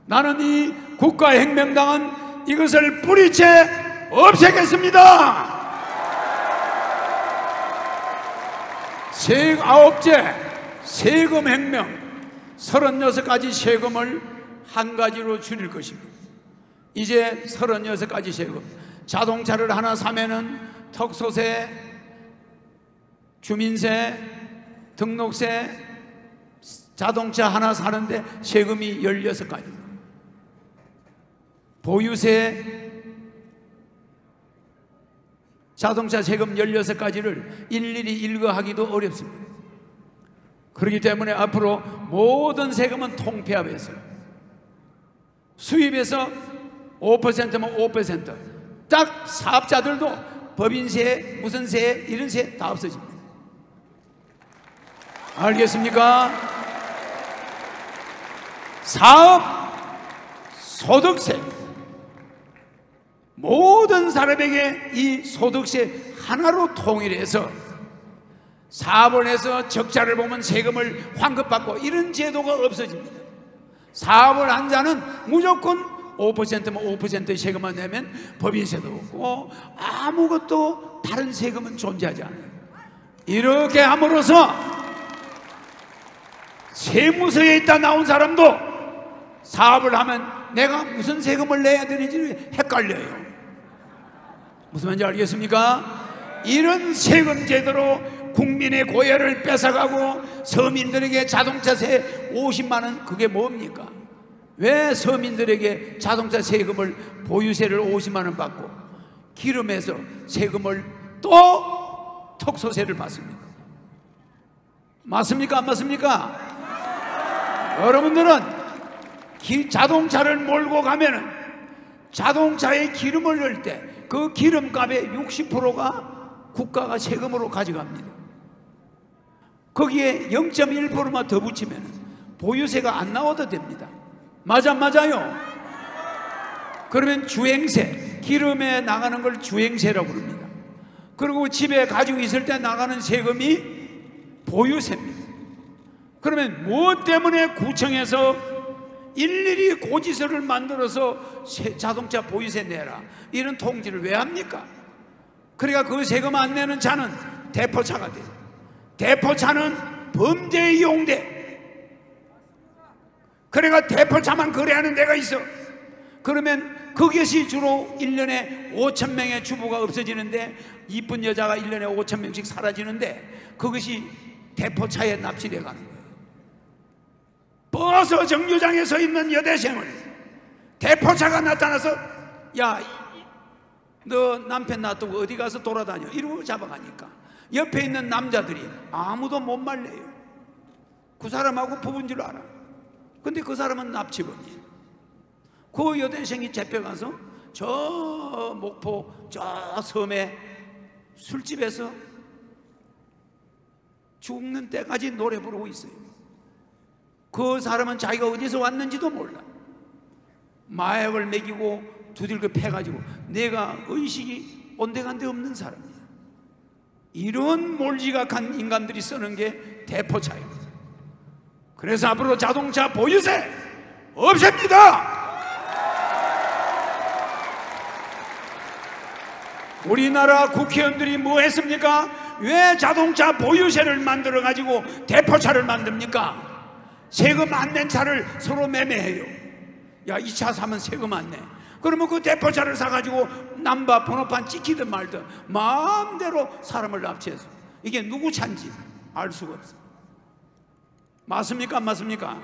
[SPEAKER 4] 나는 이 국가혁명당은 이것을 뿌리채 없애겠습니다. 아홉째 세금 혁명, 36가지 세금을 한 가지로 줄일 것입니다. 이제 36가지 세금, 자동차를 하나 사면은 턱소세, 주민세, 등록세, 자동차 하나 사는데 세금이 16가지입니다. 보유세, 자동차 세금 16가지를 일일이 일거하기도 어렵습니다. 그렇기 때문에 앞으로 모든 세금은 통폐합해서 수입에서 5%면 5%, 딱 사업자들도 법인세, 무슨 세, 이런 세 다 없어집니다. 알겠습니까? 사업, 소득세, 모든 사람에게 이 소득세 하나로 통일해서 사업을 해서 적자를 보면 세금을 환급받고 이런 제도가 없어집니다. 사업을 한 자는 무조건 5%면 5%의 세금만 내면 법인세도 없고 아무것도 다른 세금은 존재하지 않아요. 이렇게 함으로써 세무서에 있다 나온 사람도 사업을 하면 내가 무슨 세금을 내야 되는지 헷갈려요. 무슨 말인지 알겠습니까? 이런 세금 제도로 국민의 고열을 뺏어가고 서민들에게 자동차세 50만 원, 그게 뭡니까? 왜 서민들에게 자동차 세금을, 보유세를 50만 원 받고 기름에서 세금을 또 턱소세를 받습니까? 맞습니까? 안 맞습니까? 여러분들은 자동차를 몰고 가면은 자동차에 기름을 넣을 때 그 기름값의 60%가 국가가 세금으로 가져갑니다. 거기에 0.1%만 더 붙이면 보유세가 안 나와도 됩니다. 맞아요? 그러면 주행세, 기름에 나가는 걸 주행세라고 부릅니다. 그리고 집에 가지고 있을 때 나가는 세금이 보유세입니다. 그러면 무엇 때문에 구청에서 일일이 고지서를 만들어서 자동차 보유세 내라 이런 통지를 왜 합니까? 그러니까 그 세금 안 내는 차는 대포차가 돼요. 대포차는 범죄에 이용돼. 그러니까 대포차만 거래하는 데가 있어. 그러면 그것이 주로 1년에 5천 명의 주부가 없어지는데, 이쁜 여자가 1년에 5천 명씩 사라지는데 그것이 대포차에 납치돼 가는 거예요. 버스 정류장에 서 있는 여대생을 대포차가 나타나서 야, 너 남편 놔두고 어디 가서 돌아다녀 이러고 잡아가니까 옆에 있는 남자들이 아무도 못 말려요. 그 사람하고 부부인 줄 알아. 근데 그 사람은 납치범이에요. 그 여대생이 잡혀가서 저 목포 저 섬에 술집에서 죽는 때까지 노래 부르고 있어요. 그 사람은 자기가 어디서 왔는지도 몰라. 마약을 먹이고 두들겨 패가지고 내가 의식이 온데간데 없는 사람이야. 이런 몰지각한 인간들이 쓰는 게 대포차예요. 그래서 앞으로 자동차 보유세 없앱니다. 우리나라 국회의원들이 뭐 했습니까? 왜 자동차 보유세를 만들어 가지고 대포차를 만듭니까? 세금 안 낸 차를 서로 매매해요. 야, 이 차 사면 세금 안 내. 그러면 그 대포차를 사가지고 남바 번호판 찍히든 말든 마음대로 사람을 납치해서 이게 누구 차인지 알 수가 없어요. 맞습니까? 안 맞습니까?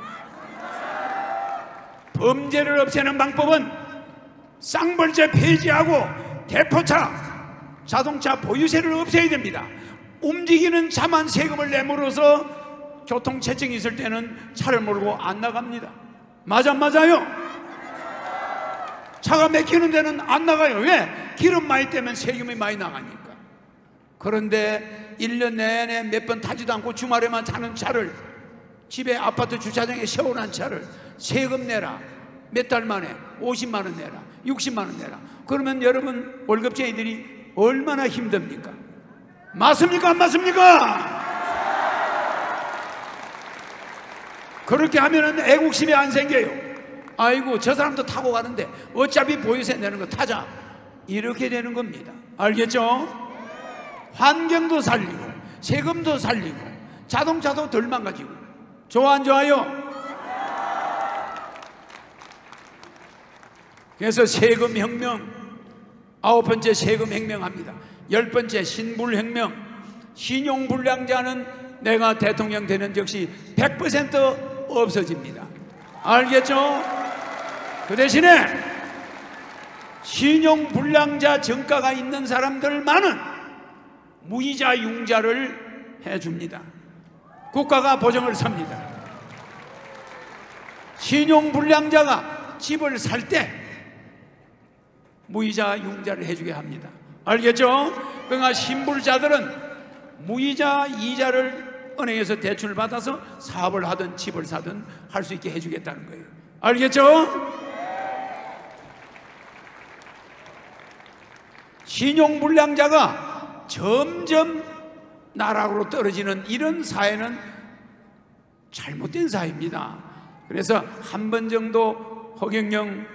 [SPEAKER 4] 범죄를 없애는 방법은 쌍벌제 폐지하고 대포차, 자동차 보유세를 없애야 됩니다. 움직이는 차만 세금을 내므로써 교통체증이 있을 때는 차를 몰고 안 나갑니다. 맞아, 맞아요? 차가 막히는 데는 안 나가요. 왜? 기름 많이 떼면 세금이 많이 나가니까. 그런데 1년 내내 몇 번 타지도 않고 주말에만 타는 차를, 집에 아파트 주차장에 세워놓은 차를 세금 내라, 몇 달 만에 50만 원 내라, 60만 원 내라. 그러면 여러분 월급쟁이들이 얼마나 힘듭니까? 맞습니까? 안 맞습니까? 그렇게 하면은 애국심이 안 생겨요. 아이고, 저 사람도 타고 가는데 어차피 보유세 내는 거 타자, 이렇게 되는 겁니다. 알겠죠? 환경도 살리고 세금도 살리고 자동차도 덜 망가지고. 좋아, 안 좋아요? 그래서 세금 혁명, 9번째 세금 혁명합니다. 10번째 신불혁명. 신용불량자는 내가 대통령 되는 즉시 100% 없어집니다. 알겠죠? 그 대신에 신용불량자 정가가 있는 사람들만은 무이자 융자를 해줍니다. 국가가 보증을 섭니다. 신용불량자가 집을 살 때 무이자 융자를 해주게 합니다. 알겠죠? 그러니까 신불자들은 무이자 이자를 은행에서 대출 받아서 사업을 하든 집을 사든 할 수 있게 해주겠다는 거예요. 알겠죠? 신용불량자가 점점 나락으로 떨어지는 이런 사회는 잘못된 사회입니다. 그래서 한 번 정도 허경영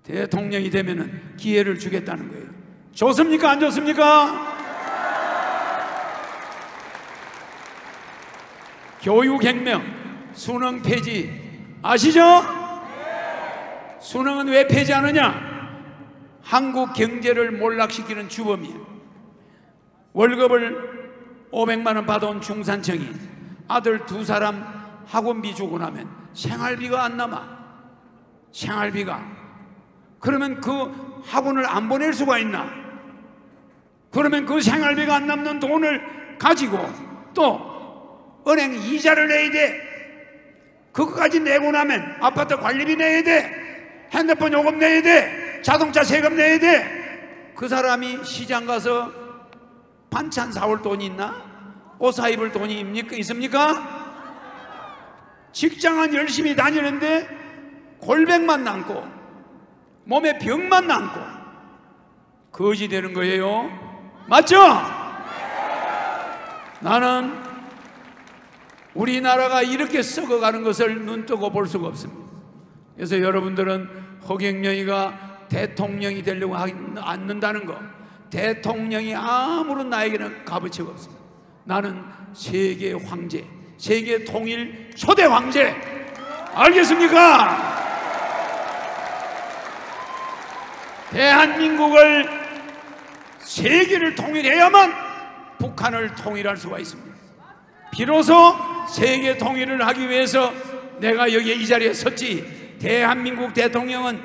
[SPEAKER 4] 대통령이 되면은 기회를 주겠다는 거예요. 좋습니까? 안 좋습니까? 교육혁명, 수능 폐지 아시죠? 수능은 왜 폐지하느냐? 한국 경제를 몰락시키는 주범이에요. 월급을 500만 원 받아온 중산층이 아들 2사람 학원비 주고 나면 생활비가 안 남아. 생활비가. 그러면 그 학원을 안 보낼 수가 있나? 그러면 그 생활비가 안 남는 돈을 가지고 또 은행 이자를 내야 돼. 그거까지 내고 나면 아파트 관리비 내야 돼. 핸드폰 요금 내야 돼. 자동차 세금 내야 돼. 그 사람이 시장 가서 반찬 사올 돈이 있나? 옷 사 입을 돈이 있습니까? 직장은 열심히 다니는데 골백만 남고 몸에 병만 남고 거지 되는 거예요. 맞죠? 나는 우리나라가 이렇게 썩어가는 것을 눈뜨고 볼 수가 없습니다. 그래서 여러분들은 허경영이가 대통령이 되려고 하지 않는다는 거, 대통령이 아무런 나에게는 값어치가 없습니다. 나는 세계 황제, 세계 통일 초대 황제. 알겠습니까? 대한민국을 세계를 통일해야만 북한을 통일할 수가 있습니다. 비로소 세계 통일을 하기 위해서 내가 여기 이 자리에 섰지. 대한민국 대통령은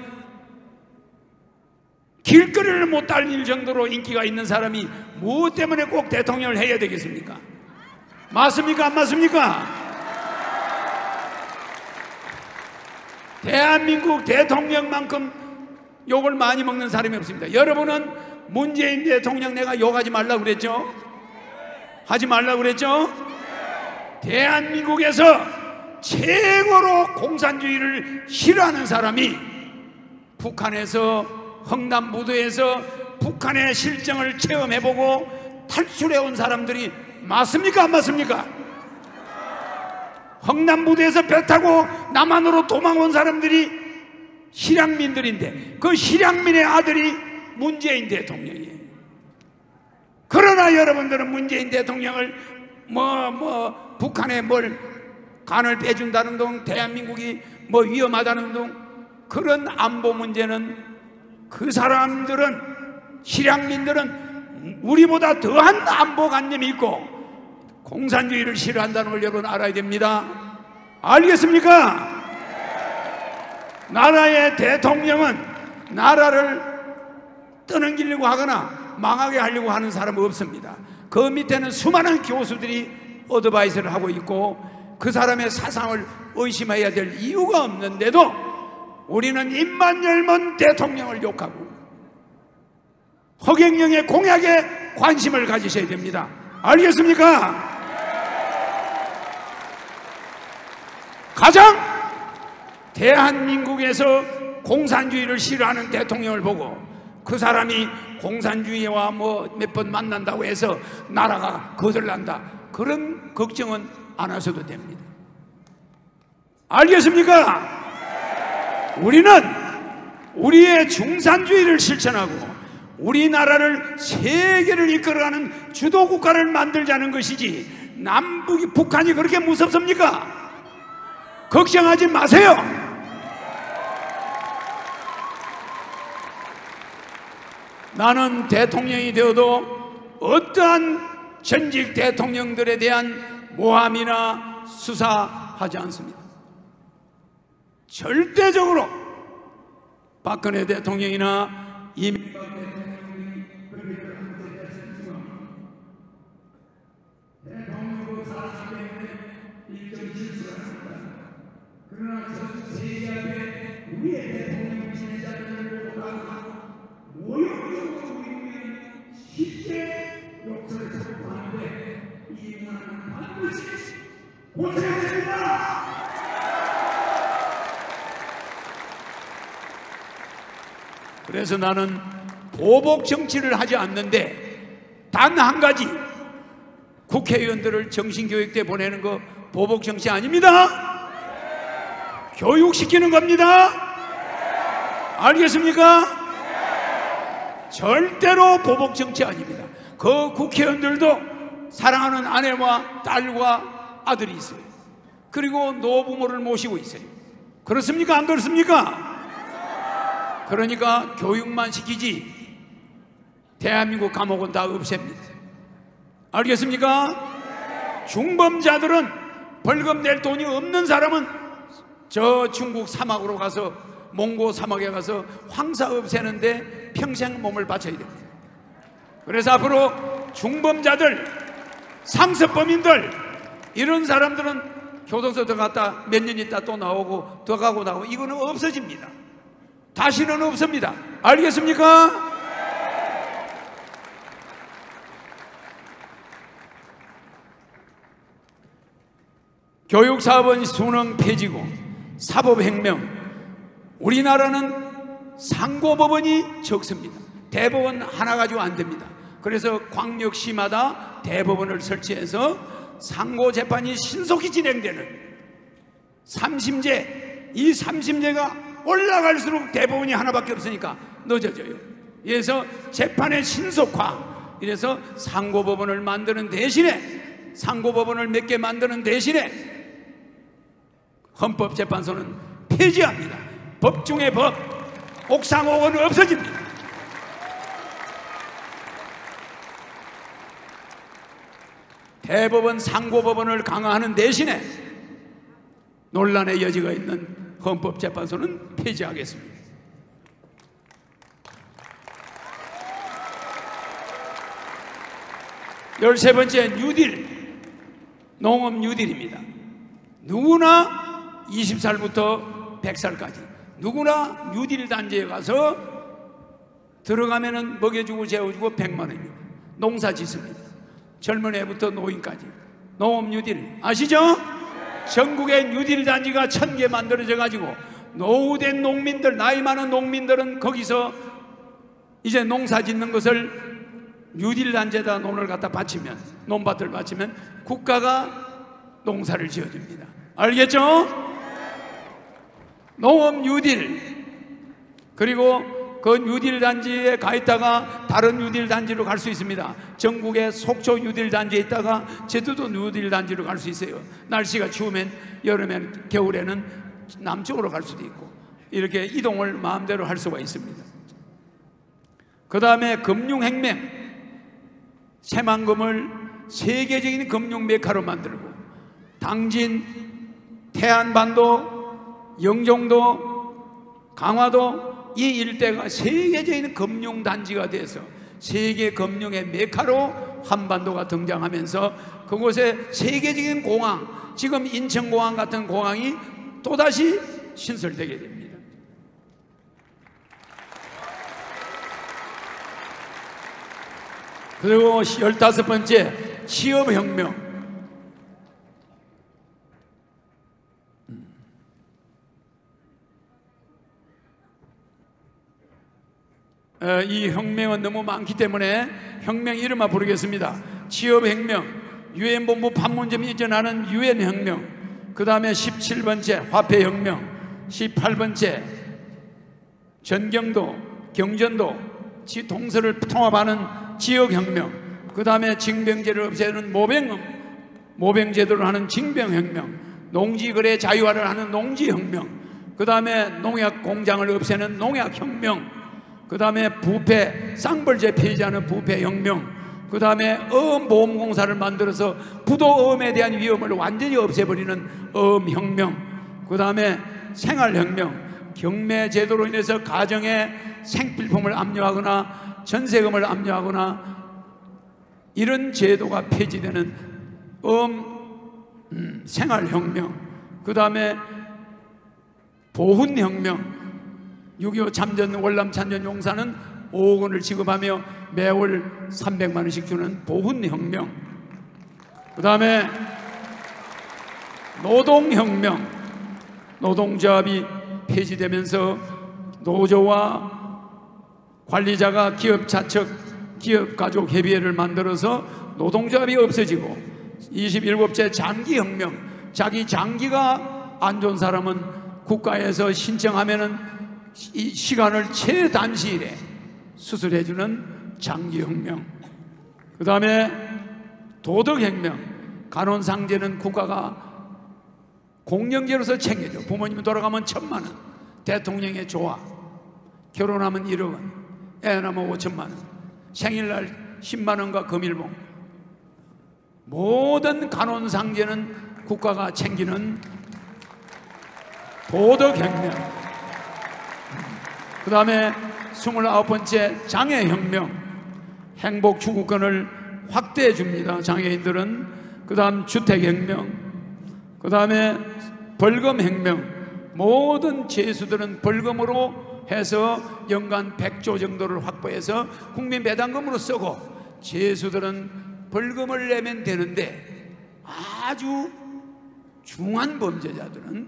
[SPEAKER 4] 길거리를 못 달릴 정도로 인기가 있는 사람이 무엇 때문에 꼭 대통령을 해야 되겠습니까? 맞습니까? 안 맞습니까? 대한민국 대통령만큼 욕을 많이 먹는 사람이 없습니다. 여러분은 문재인 대통령 내가 욕하지 말라고 그랬죠? 하지 말라고 그랬죠? 대한민국에서 최고로 공산주의를 싫어하는 사람이 북한에서 헝남부도에서 북한의 실정을 체험해보고 탈출해온 사람들이 맞습니까? 안 맞습니까? 흥남부두에서 배 타고 남한으로 도망온 사람들이 실향민들인데 그 실향민의 아들이 문재인 대통령이에요. 그러나 여러분들은 문재인 대통령을 북한에 뭘 간을 빼준다는 둥, 대한민국이 위험하다는 둥, 그런 안보 문제는 그 사람들은, 실향민들은 우리보다 더한 안보관념이 있고 공산주의를 싫어한다는 걸 여러분 알아야 됩니다. 알겠습니까? 나라의 대통령은 나라를 떠넘기려고 하거나 망하게 하려고 하는 사람은 없습니다. 그 밑에는 수많은 교수들이 어드바이스를 하고 있고 그 사람의 사상을 의심해야 될 이유가 없는데도 우리는 입만 열면 대통령을 욕하고 허경영의 공약에 관심을 가지셔야 됩니다. 알겠습니까? 가장 대한민국에서 공산주의를 싫어하는 대통령을 보고 그 사람이 공산주의와 몇 번 만난다고 해서 나라가 거덜난다, 그런 걱정은 안 하셔도 됩니다. 알겠습니까? 우리는 우리의 중산주의를 실천하고 우리나라를 세계를 이끌어가는 주도국가를 만들자는 것이지 남북이, 북한이 그렇게 무섭습니까? 걱정하지 마세요. 나는 대통령이 되어도 어떠한 전직 대통령들에 대한 모함이나 수사하지 않습니다. 절대적으로 박근혜 대통령이나 이명박 대통령이 대통령으로 살았기 때문에 일정 실수를 합니다. 그러나 전 세계에 우리의 대통령 지지자들을 보고 모욕적으로 우리는 쉽게 욕설을 찾고 하는데 이 문화는 반드시 고쳐야 됩니다. 그래서 나는 보복 정치를 하지 않는데 단 한 가지, 국회의원들을 정신교육대 보내는 거 보복 정치 아닙니다. 교육시키는 겁니다. 알겠습니까? 절대로 보복 정치 아닙니다. 그 국회의원들도 사랑하는 아내와 딸과 아들이 있어요. 그리고 노부모를 모시고 있어요. 그렇습니까? 안 그렇습니까? 그러니까 교육만 시키지 대한민국 감옥은 다 없앱니다. 알겠습니까? 중범자들은 벌금 낼 돈이 없는 사람은 저 중국 사막으로 가서, 몽고 사막에 가서 황사 없애는데 평생 몸을 바쳐야 됩니다. 그래서 앞으로 중범자들, 상습범인들, 이런 사람들은 교도소 들어갔다 몇 년 있다 또 나오고 더 가고 나오고, 이거는 없어집니다. 다시는 없습니다. 알겠습니까? 교육사업은 수능 폐지고 사법혁명, 우리나라는 상고법원이 적습니다. 대법원 하나 가지고 안 됩니다. 그래서 광역시마다 대법원을 설치해서 상고재판이 신속히 진행되는 3심제, 이 3심제가 올라갈수록 대법원이 하나밖에 없으니까 늦어져요. 그래서 재판의 신속화, 이래서 상고법원을 만드는 대신에, 상고법원을 몇 개 만드는 대신에 헌법재판소는 폐지합니다. 법 중에 법, 옥상옥은 없어집니다. 대법원, 상고법원을 강화하는 대신에 논란의 여지가 있는 헌법재판소는 폐지하겠습니다. 열세 번째, 뉴딜, 농업 뉴딜입니다. 누구나 20살부터 100살까지 누구나 뉴딜 단지에 가서 들어가면은 먹여주고 재워주고 100만 원입니다. 농사 짓습니다. 젊은 애부터 노인까지. 농업 뉴딜 아시죠? 전국에 뉴딜 단지가 1000개 만들어져 가지고 노후된 농민들, 나이 많은 농민들은 거기서 이제 농사 짓는 것을 뉴딜 단지에다 논을 갖다 바치면, 논밭을 바치면 국가가 농사를 지어줍니다. 알겠죠? 농업 뉴딜. 그리고 그 뉴딜 단지에 가 있다가 다른 뉴딜 단지로 갈 수 있습니다. 전국에 속초 뉴딜 단지에 있다가 제주도 뉴딜 단지로 갈 수 있어요. 날씨가 추우면 여름엔, 겨울에는 남쪽으로 갈 수도 있고, 이렇게 이동을 마음대로 할 수가 있습니다. 그 다음에 금융혁명. 새만금을 세계적인 금융 메카로 만들고, 당진, 태안반도, 영종도, 강화도 이 일대가 세계적인 금융단지가 돼서 세계 금융의 메카로 한반도가 등장하면서 그곳에 세계적인 공항, 지금 인천공항 같은 공항이 또다시 신설되게 됩니다. 그리고 15번째 취업혁명. 이 혁명은 너무 많기 때문에 혁명 이름만 부르겠습니다. 취업혁명, 유엔본부 판문점 이전하는 유엔혁명, 그 다음에 17번째 화폐혁명, 18번째 전경도, 경전도, 동서를 통합하는 지역혁명, 그 다음에 징병제를 없애는 모병제도를 하는 징병혁명, 농지거래 자유화를 하는 농지혁명, 그 다음에 농약 공장을 없애는 농약혁명, 그 다음에 부패, 쌍벌제 폐지하는 부패혁명, 그 다음에 어음보험공사를 만들어서 부도어음에 대한 위험을 완전히 없애버리는 어음혁명, 그 다음에 생활혁명, 경매제도로 인해서 가정에 생필품을 압류하거나 전세금을 압류하거나 이런 제도가 폐지되는 생활혁명, 그 다음에 보훈혁명, 6.25 참전 월남 참전 용사는 5억 원을 지급하며 매월 300만 원씩 주는 보훈혁명, 그 다음에 노동혁명, 노동조합이 폐지되면서 노조와 관리자가 기업자척, 기업가족협의회를 만들어서 노동조합이 없어지고, 27째 장기혁명, 자기 장기가 안 좋은 사람은 국가에서 신청하면은 이 시간을 최단시일에 수술해주는 장기혁명, 그 다음에 도덕혁명, 간혼상제는 국가가 공영제로서 챙겨줘. 부모님 돌아가면 1,000만 원, 대통령의 조화, 결혼하면 1억 원, 애 낳으면 5천만 원, 생일날 10만 원과 금일봉, 모든 간혼상제는 국가가 챙기는 도덕혁명. 그 다음에 29번째 장애혁명, 행복 추구권을 확대해 줍니다, 장애인들은. 그 다음 주택혁명, 그 다음에 벌금혁명, 모든 죄수들은 벌금으로 해서 연간 100조 정도를 확보해서 국민 배당금으로 쓰고, 죄수들은 벌금을 내면 되는데 아주 중한 범죄자들은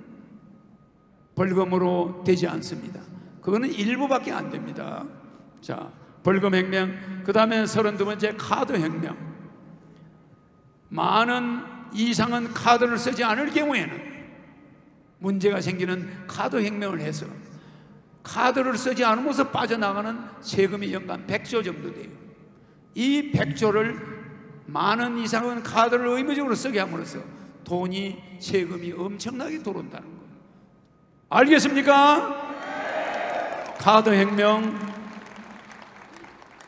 [SPEAKER 4] 벌금으로 되지 않습니다. 그거는 일부밖에 안 됩니다. 자, 벌금혁명. 그 다음에 32번째 카드혁명. 많은 이상은 카드를 쓰지 않을 경우에는 문제가 생기는 카드혁명을 해서 카드를 쓰지 않으면서 빠져나가는 세금이 연간 100조 정도 돼요. 이 100조를 많은 이상은 카드를 의무적으로 쓰게 함으로써 돈이, 세금이 엄청나게 들어온다는 거예요. 알겠습니까? 카드혁명.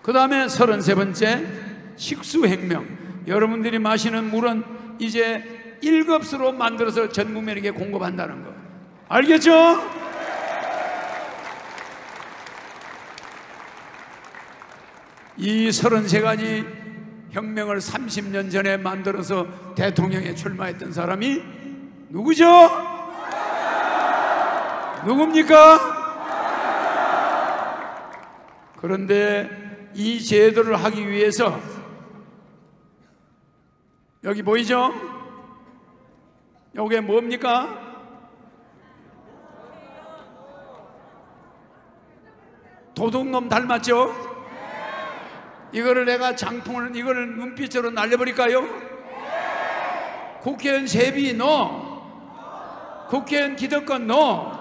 [SPEAKER 4] 그 다음에 33번째 식수혁명. 여러분들이 마시는 물은 이제 1급수로 만들어서 전 국민에게 공급한다는 거 알겠죠? 이 33가지 혁명을 30년 전에 만들어서 대통령에 출마했던 사람이 누구죠? 누굽니까? 그런데 이 제도를 하기 위해서 여기 보이죠? 이게 뭡니까? 도둑놈 닮았죠? 이거를 내가 장통을 이거를 눈빛으로 날려버릴까요? 국회의원 세비 노, 국회의원 기득권 노,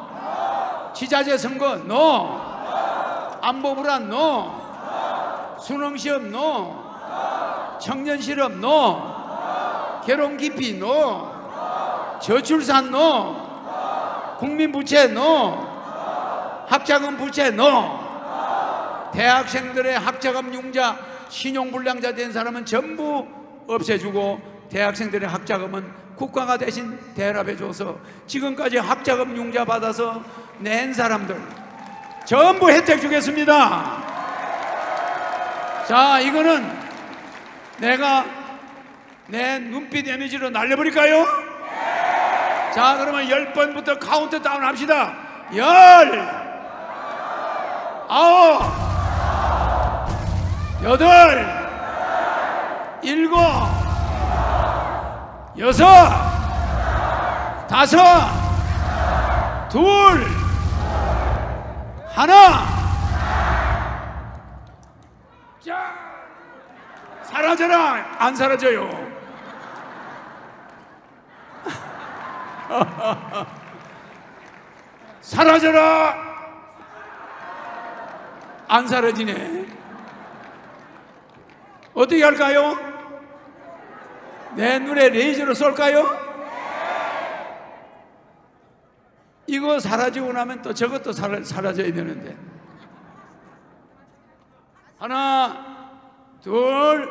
[SPEAKER 4] 지자체 선거 노, 안보 불안 노, 수능시험 노, 청년실업 노, 결혼기피 노, 저출산 노, 국민부채 노, 학자금 부채 노. 대학생들의 학자금 융자, 신용불량자 된 사람은 전부 없애주고 대학생들의 학자금은 국가가 대신 대납해줘서 지금까지 학자금 융자 받아서 낸 사람들 전부 혜택 주겠습니다. 자, 이거는 내가 내 눈빛 에너지로 날려버릴까요? 자, 그러면 10번부터 카운트다운 합시다. 10, 9, 8, 7, 6, 5, 5, 2, 1. 자, 사라져라. 안 사라져요. 사라져라. 안 사라지네. 어떻게 할까요? 내 눈에 레이저로 쏠까요? 이거 사라지고 나면 또 저것도 사라져야 되는데. 하나, 둘,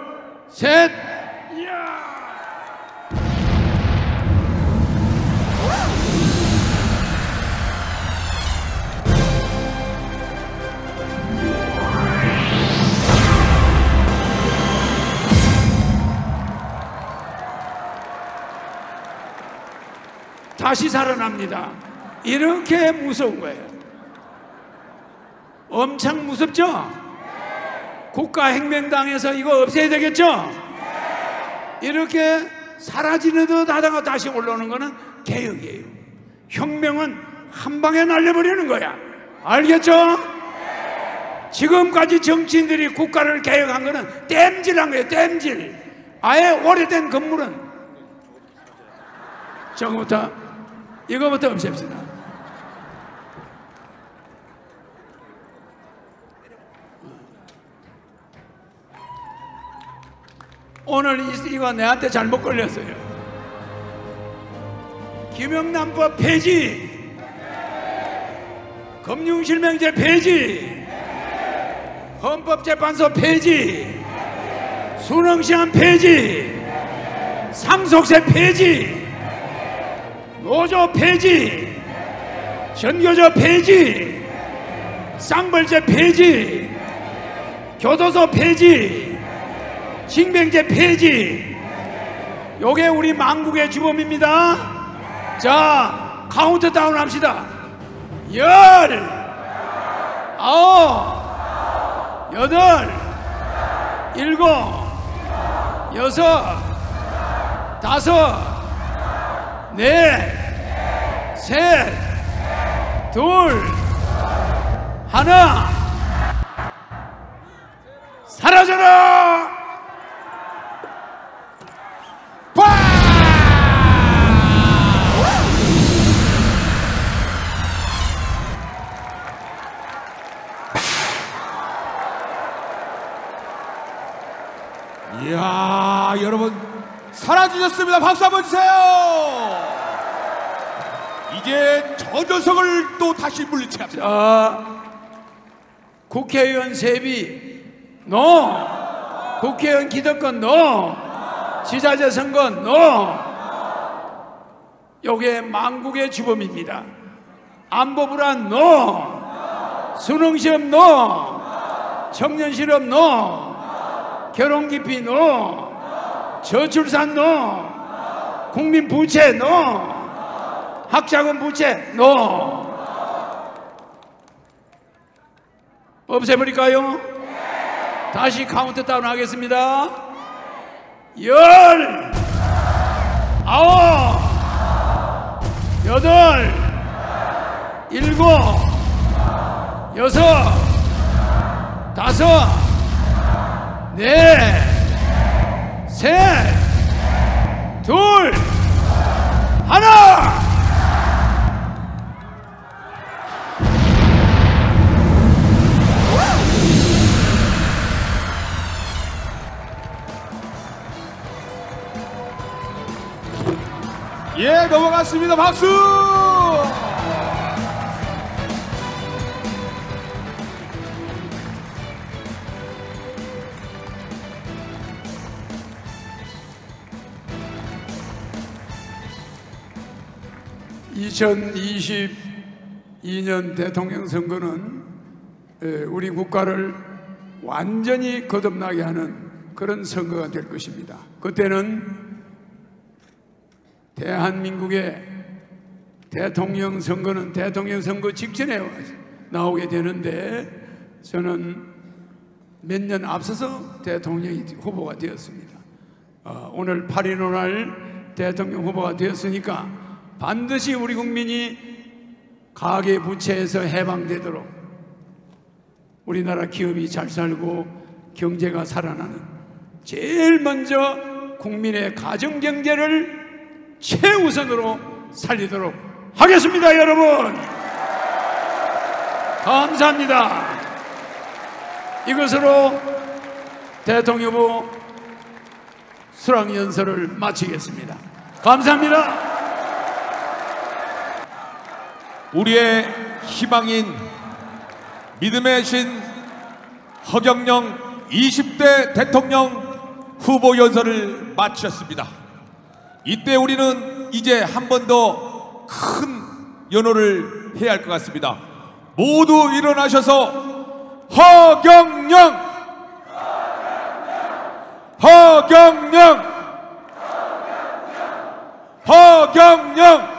[SPEAKER 4] 셋. 이야! 다시 살아납니다. 이렇게 무서운 거예요. 엄청 무섭죠? 국가혁명당에서 이거 없애야 되겠죠? 이렇게 사라지는 듯 하다가 다시 올라오는 거는 개혁이에요. 혁명은 한 방에 날려버리는 거야. 알겠죠? 지금까지 정치인들이 국가를 개혁한 거는 땜질한 거예요. 땜질. 아예 오래된 건물은 이거부터 없앱시다. 오늘 이거 내한테 잘못 걸렸어요. 김영란법 폐지, 금융실명제 폐지, 헌법재판소 폐지, 수능시험 폐지, 상속세 폐지, 노조 폐지, 전교조 폐지, 쌍벌제 폐지, 교도소 폐지, 징병제 폐지. 요게 우리 망국의 주범입니다. 자, 카운트다운 합시다. 10, 9, 8, 7, 6, 5, 4, 셋, 둘, 하나. 사라져라.
[SPEAKER 6] 이야, 여러분 사라지셨습니다. 박수 한번 주세요. 이제 저 녀석을 또 다시 물리쳐야 합니다.
[SPEAKER 4] 자, 국회의원 세비 노, 국회의원 기득권 노, 지자체 선거 노. 요게 망국의 주범입니다. 안보 불안 노, 수능시험 노, 청년실업 노, 결혼기피 노, 저출산 노, 국민부채 노, 학자금 부채 노. 없애버릴까요? 다시 카운트다운 하겠습니다. 10, 9, 8, 7, 6, 5, 5, 넷, 셋, 둘, 하나.
[SPEAKER 6] 예, 넘어갔습니다. 박수!
[SPEAKER 4] (2022년) 대통령 선거는 우리 국가를 완전히 거듭나게 하는 그런 선거가 될 것입니다. 그때는 대한민국의 대통령 선거는 대통령 선거 직전에 나오게 되는데, 저는 몇 년 앞서서 대통령 후보가 되었습니다. 오늘 8.15 날 대통령 후보가 되었으니까 반드시 우리 국민이 가계 부채에서 해방되도록, 우리나라 기업이 잘 살고 경제가 살아나는, 제일 먼저 국민의 가정경제를 최우선으로 살리도록 하겠습니다. 여러분 감사합니다. 이것으로 대통령 후보 수락연설을 마치겠습니다. 감사합니다.
[SPEAKER 3] 우리의 희망인 믿음의 신 허경영 20대 대통령 후보 연설을 마쳤습니다. 이때 우리는 이제 한 번 더 큰 연호를 해야 할 것 같습니다. 모두 일어나셔서 허경영! 허경영! 허경영!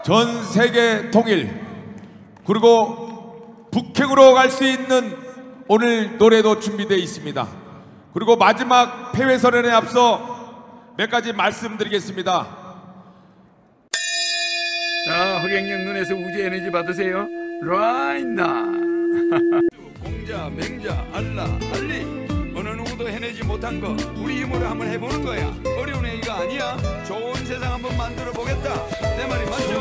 [SPEAKER 3] 전 세계 통일, 그리고 북핵으로 갈 수 있는 오늘 노래도 준비되어 있습니다. 그리고 마지막 폐회선언에 앞서 몇 가지 말씀드리겠습니다.
[SPEAKER 4] 자, 허경영 눈에서 우주 에너지 받으세요. right now. 공자, 맹자, 알라, 알리. 어느 누구도 해내지 못한 거 우리 힘으로 한번 해보는 거야. 어려운 얘기가 아니야. 좋은 세상 한번 만들어 보겠다. 내 말이 맞죠?